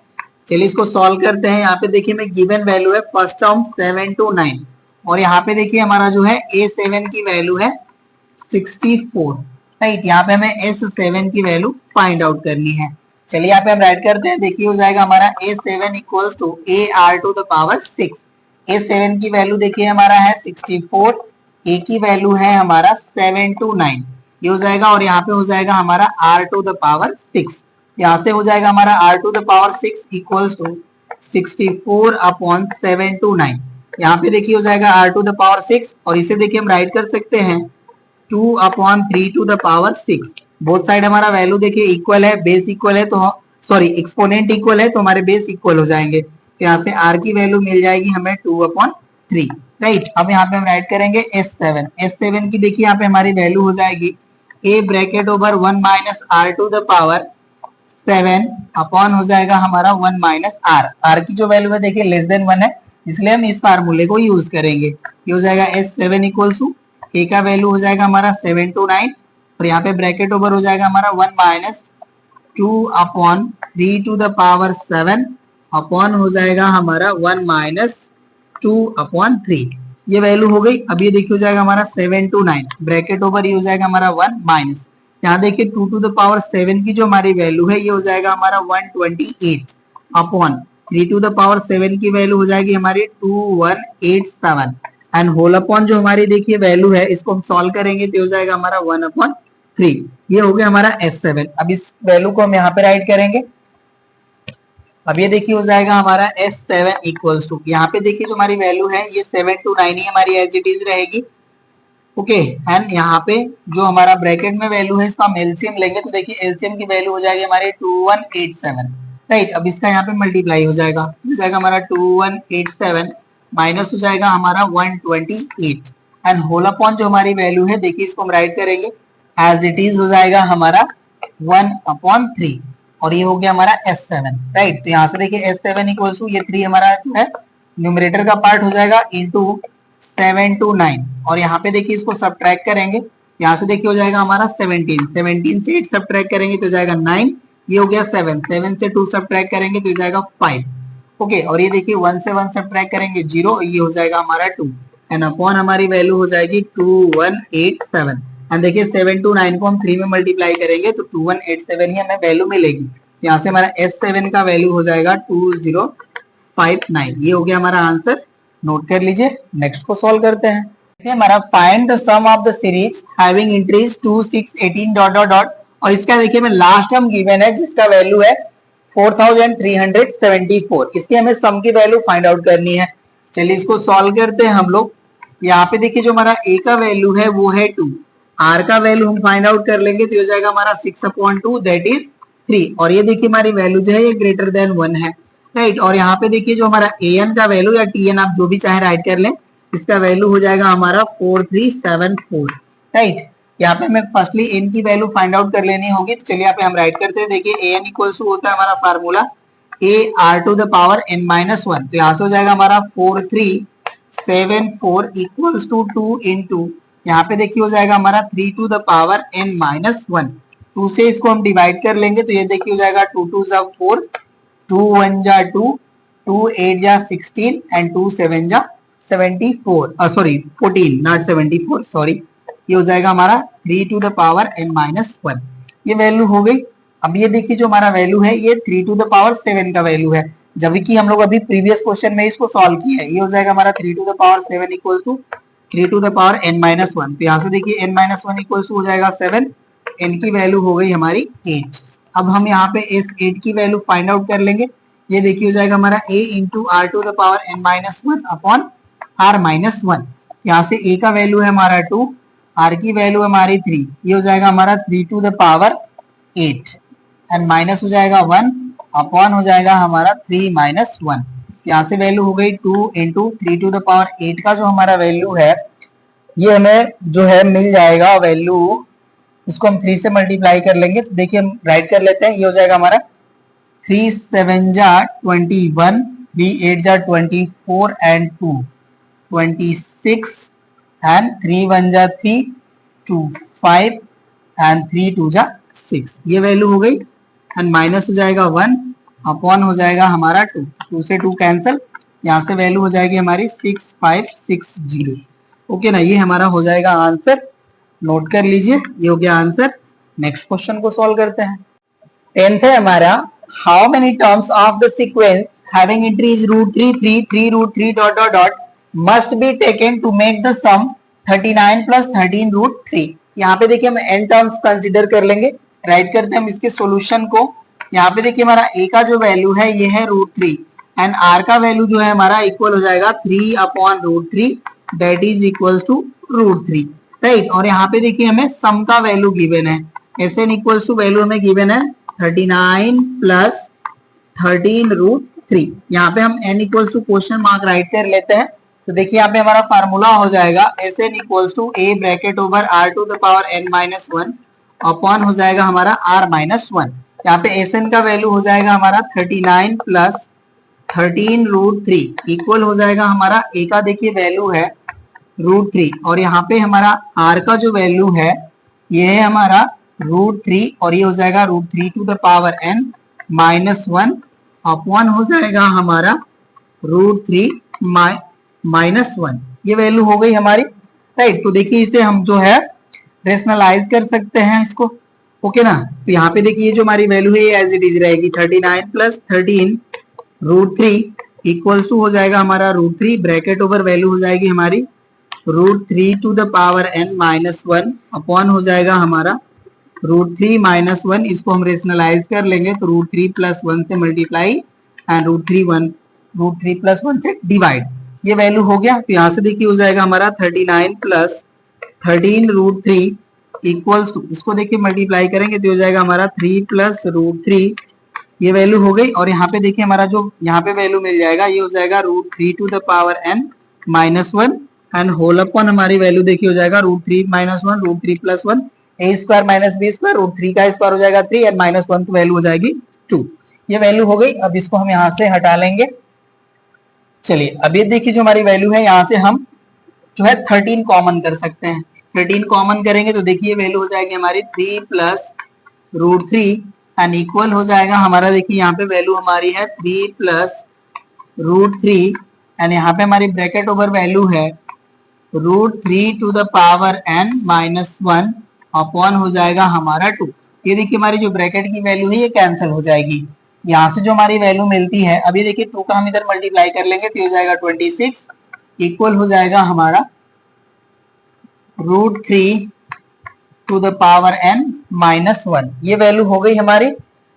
चलिए इसको सॉल्व करते हैं। यहाँ पे देखिए मैं गिवन वैल्यू है फर्स्ट टर्म 7 to 9 और यहाँ पे देखिए हमारा जो है a7 की वैल्यू है 64। राइट, यहाँ पे हमें s7 की वैल्यू फाइंड आउट करनी है। चलिए यहाँ पे हम राइट करते हैं। देखिए हो जाएगा हमारा a7 equals to ar to the power 6। a7 की वैल्यू देखिए हमारा है 64, a की वैल्यू है हमारा 7 to 9, ये हो जाएगा। और यहाँ पे हो जाएगा हमारा r टू द पावर 6। यहाँ से हो जाएगा हमारा r to the power 6 equals to 64 upon 7 to 9। यहाँ पे देखिए हो जाएगा r टू द पावर 6 और इसे देखिए हम राइट कर सकते हैं 2 upon 3 to the power 6। Both side हमारा वैल्यू देखिए इक्वल है, बेस इक्वल है, तो सॉरी एक्सपोनेंट इक्वल है तो हमारे बेस इक्वल हो जाएंगे। तो यहाँ से r की वैल्यू मिल जाएगी हमें 2 अपॉन 3। राइट, अब यहाँ पे हम राइट करेंगे s7। s7 की देखिए यहाँ पे हमारी वैल्यू हो जाएगी a bracket over 1 minus r to the power 7 upon हो जाएगा हमारा 1 माइनस r। r की जो वैल्यू है देखिए लेस देन 1 है, इसलिए हम इस फार्मूले को यूज करेंगे। ये हो जाएगा s7 इक्वल्स टू a का वैल्यू हो जाएगा हमारा 7 to 9 और यहाँ पे ब्रैकेट ओवर हो जाएगा हमारा 1 minus 2 upon 3 to the power 7 upon हो जाएगा हमारा 1 माइनस 2 अपॉन 3, ये वैल्यू हो गई। अब ये देखिए हो जाएगा हमारा 7 to 9 ब्रैकेट ओवर ये हो जाएगा हमारा 1 माइनस, यहाँ देखिए 2 टू द पावर 7 की जो हमारी वैल्यू है ये हो जाएगा हमारा 128 अपॉन 3 टू द पावर 7 की वैल्यू हो जाएगी हमारी 2187 एंड होल अपॉन जो हमारी देखिए वैल्यू है इसको हम सॉल्व करेंगे तो हो जाएगा हमारा 1 अपॉन 3। ये हो गया हमारा s7। अब इस वैल्यू को हम यहाँ पे राइट करेंगे। अब ये देखिए हो जाएगा हमारा s7 इक्वल्स टू, यहाँ पे देखिए जो हमारी वैल्यू है ये 7 to 9 ही हमारी एज इट इज रहेगी। ओके, एंड यहाँ पे जो हमारा ब्रैकेट में वैल्यू है इसका हम एलसीएम लेंगे तो देखिए एलसीएम की वैल्यू हो जाएगी हमारी 2187। राइट, अब इसका यहाँ पे मल्टीप्लाई हो जाएगा, हो जाएगा हमारा 2187 माइनस हो जाएगा हमारा 128 एंड होल अपॉन जो हमारी वैल्यू है देखिए इसको हम राइट करेंगे एज इट इज हो जाएगा हमारा 1 अपॉन 3 और ये हो गया हमारा s7। राइट, तो यहाँ से देखिए s7 इक्वल्स टू ये 3 हमारा है न्यूमरेटर का पार्ट हो जाएगा इनटू 7 to 9 और यहाँ पे देखिए इसको सब्ट्रैक्ट करेंगे। यहाँ से देखिए हो जाएगा हमारा 17 से 8 सब्ट्रैक्ट करेंगे तो हो जाएगा 9, ये हो गया 7 से 2 सब्ट्रैक्ट करेंगे तो हो जाएगा 5। ओके, और ये देखिए 1 से 1 सब्ट्रैक्ट करेंगे 0, ये हो जाएगा हमारा 2 एंड अपॉन हमारी वैल्यू हो जाएगी 2187 एंड देखिए 7 to 9 को हम 3 में मल्टीप्लाई करेंगे तो 2187 ही हमें वैल्यू मिलेगी। यहाँ से हमारा s7 का वैल्यू हो जाएगा 2059। ये हो गया हमारा आंसर, नोट कर लीजिए। नेक्स्ट को सॉल्व करते हैं। देखिए हमारा find the sum of the series having entries 2 6 18 dot dot dot और इसका देखिए मैं लास्ट टर्म गिवन है जिसका वैल्यू है 4374। इसकी हमें सम की वैल्यू फाइंड आउट करनी है। चलिए इसको सॉल्व करते हैं हम लोग। यहाँ पे देखिए जो हमारा a का वैल्यू है वो है 2, r का वैल्यू हम फाइंड आउट कर लेंगे तो हो जाएगा हमारा 6/2 दैट इज 3 और ये देखिए हमारी वैल्यू जो है ये ग्रेटर देन 1 है। राइट, और यहाँ पे देखिए जो हमारा an का वैल्यू या tn आप जो भी चाहे राइट कर लें, इसका वैल्यू हो जाएगा हमारा 4374। राइट, यहाँ पे हमें फर्स्टली n की वैल्यू फाइंड आउट कर लेनी होगी, तो चलिए यहाँ पे हम राइट करते हैं। देखिए an इक्वल्स टू होता है हमारा formula a r to the power n minus one, तो यहाँ से हो जाएगा हमारा 4374 इक्वल्स टू 2 इंटू, यहाँ पे देखिए हो जाएगा हमारा 3 to the power n minus one. 2 से इसको हम डिवाइड कर लेंगे तो ये देखिए हो जाएगा 2 2 जा 4, 2 1 जा 2, 2 8 जा 16 एंड 2 7 जा 74, सॉरी 14 नॉट 74, सॉरी। ये हो जाएगा हमारा 3 to the power n minus one, ये वैल्यू हो गई। अब ये देखिए जो हमारा वैल्यू है ये 3 टू द पावर 7 का वैल्यू है, जबकि हम लोग अभी प्रीवियस क्वेश्चन में इसको सॉल्व किया है। ये हो जाएगा हमारा 3 to the power 7 equal to 3 to the power n minus one, तो यहाँ से देखिए n minus one equal to हो जाएगा 7, n की वैल्यू हो गई हमारी 8। अब हम यहाँ पे इस 8 की वैल्यू फाइंड आउट कर लेंगे। ये देखिए हो जाएगा हमारा a into are to the power n minus one upon r minus one. यहाँ से a का वैल्यू है हमारा 2, r की वैल्यू हमारी 3, ये हो जाएगा हमारा 3 to the power 8 and minus हो जाएगा 1 अपॉन हो जाएगा हमारा 3 माइनस 1। यहाँ से वैल्यू हो गई 2 इंटू 3 टू द पावर 8 का जो हमारा वैल्यू है ये हमें जो है मिल जाएगा वैल्यू, इसको हम 3 से मल्टीप्लाई कर लेंगे। तो देखिए हम राइट कर लेते हैं। ये हो जाएगा हमारा 3 7 जा 21, 3 8 जा 24 एंड 2 26 एंड 3 1 जा 3, 2 5 एंड 3 2 जा 6, ये वैल्यू हो गई एंड माइनस हो जाएगा 1 अपॉन हो जाएगा हमारा 2, 2 से 2 कैंसिल, यहाँ से वैल्यू हो जाएगी हमारी 6560। ओके ना, ये हमारा हो जाएगा आंसर। नोट कर लीजिए, ये हो गया आंसर। नेक्स्ट क्वेश्चन को सॉल्व करते हैं। 10th है हमारा, how many terms of the sequence having entries √3 3 3 √3 dot dot dot must be taken to make the sum 39 plus 13 √3। यहाँ पे देखिए हम n टर्म्स कंसीडर कर लेंगे। राइट करते हैं हम इसके सॉल्यूशन को। यहाँ पे देखिए हमारा a का जो वैल्यू है ये है √3 एंड r का वैल्यू जो है हमारा इक्वल हो जाएगा 3 upon √3 that is equals to √3, right. और यहाँ पे देखिए हमें सम का वैल्यू गिवन है, Sn इक्वल्स टू वैल्यू हमें गिवन है 39 प्लस 13 √3। यहाँ पे हम n equals to question mark write कर लेते हैं। तो देखिए यहाँ पे हमारा फार्मूला हो जाएगा Sn equals to a bracket over r to the power n minus one upon हो जाएगा हमारा r माइनस वन। यहाँ पे Sn का वैल्यू हो जाएगा हमारा 39 प्लस 13 √3 इक्वल हो जाएगा हमारा a का देखिए वैल्यू है √3 और यहाँ पे हमारा r का जो वैल्यू है ये है हमारा √3 और ये हो जाएगा √3 to the power n minus one upon हो जाएगा हमारा √3 माइनस वन। ये वैल्यू हो गई हमारी, राइट। तो देखिए इसे हम जो है रेशनलाइज कर सकते हैं इसको, ओके ना। तो यहाँ पे देखिए ये जो हमारी वैल्यू है ये एज इट इज रहेगी 39 प्लस 13 √3 इक्वल्स टू हो जाएगा हमारा √3 ब्रैकेट ओवर वैल्यू हो जाएगी हमारी √3 to the power n minus one upon हो जाएगा हमारा √3 माइनस वन। इसको हम रेशनलाइज कर लेंगे तो √3 प्लस वन से मल्टीप्लाई एंड √3 प्लस वन से डिवाइड, ये वैल्यू हो गया। तो यहाँ से देखिए हो जाएगा हमारा 39 प्लस 13 √3 इक्वल्स टू, इसको देखिए मल्टीप्लाई करेंगे तो हो जाएगा हमारा 3 प्लस √3, ये वैल्यू हो गई। और यहाँ पे देखिए हमारा जो यहाँ पे वैल्यू मिल जाएगा ये हो जाएगा √3 to the power n minus one and whole upon हमारी वैल्यू देखिए हो जाएगा √3 minus one √3 plus one a square minus b square √3 का स्क्वायर हो जाएगा 3 एंड माइनस वन तो वैल्यू हो जाएगी 2, ये वैल्यू हो गई। अब इसको हम यहाँ से हटा लेंगे। चलिए अब ये देखिए जो हमारी वैल्यू है यहाँ से हम जो है 13 कॉमन कर सकते हैं। 13 कॉमन करेंगे तो देखिए वैल्यू हो जाएगी हमारी 3 प्लस √3 एंड इक्वल हो जाएगा हमारा, देखिए यहाँ पे वैल्यू हमारी है 3 प्लस √3 एंड यहाँ पे हमारी ब्रैकेट ओवर वैल्यू है √3 to the power n minus one upon हो जाएगा हमारा 2। ये देखिए हमारी जो ब्रैकेट की वैल्यू है ये कैंसिल हो जाएगी। यहाँ से जो हमारी वैल्यू मिलती है, अभी देखिए 2 का हम इधर मल्टीप्लाई कर लेंगे तो हो जाएगा 26 इक्वल हो जाएगा हमारा √3 to the power n minus one, ये वैल्यू हो गई हमारी।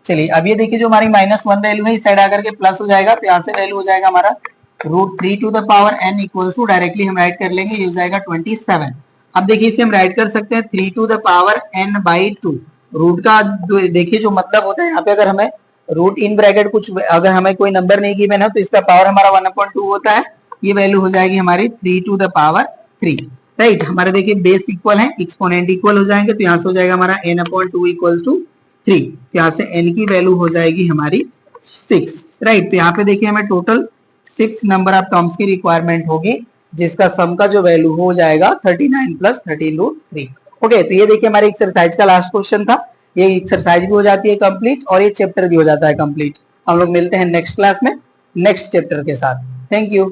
चलिए अब ये देखिए जो हमारी माइनस वन वैल्यू है इस साइड आकर के प्लस हो जाएगा तो यहाँ से वैल्यू हो जाएगा हमारा √3 to the power n equals to, directly हम राइट कर लेंगे, ये हो जाएगा 27। अब देखिए इसे हम राइट कर सकते हैं 3 to the power n by 2। Root का देखिए जो मतलब होता है यहाँ पे अगर हमें रूट इन ब्रैकेट कुछ अगर हमें कोई नंबर नहीं गिवन है तो इसका पावर हमारा 1/2 होता है, ये वैल्यू हो जाएगी हमारी 3 टू द पावर 3। राइट। हमारे देखिए बेस इक्वल है, एक्सपोनेंट इक्वल हो जाएंगे, तो यहाँ से हो जाएगा हमारा n/2 इक्वल टू 3। तो यहाँ से n की वैल्यू हो जाएगी हमारी 6, राइट। तो यहाँ पे देखिए हमें टोटल 6 नंबर ऑफ टर्म्स की रिक्वायरमेंट होगी, जिसका सम का जो वैल्यू हो जाएगा 39 प्लस 13√3। ओके, तो ये देखिए हमारे एक्सरसाइज का लास्ट क्वेश्चन था। ये एक्सरसाइज भी हो जाती है कंप्लीट और ये चैप्टर भी हो जाता है कंप्लीट। हम लोग मिलते हैं नेक्स्ट क्लास में नेक्स्ट चैप्टर के साथ। Thank you.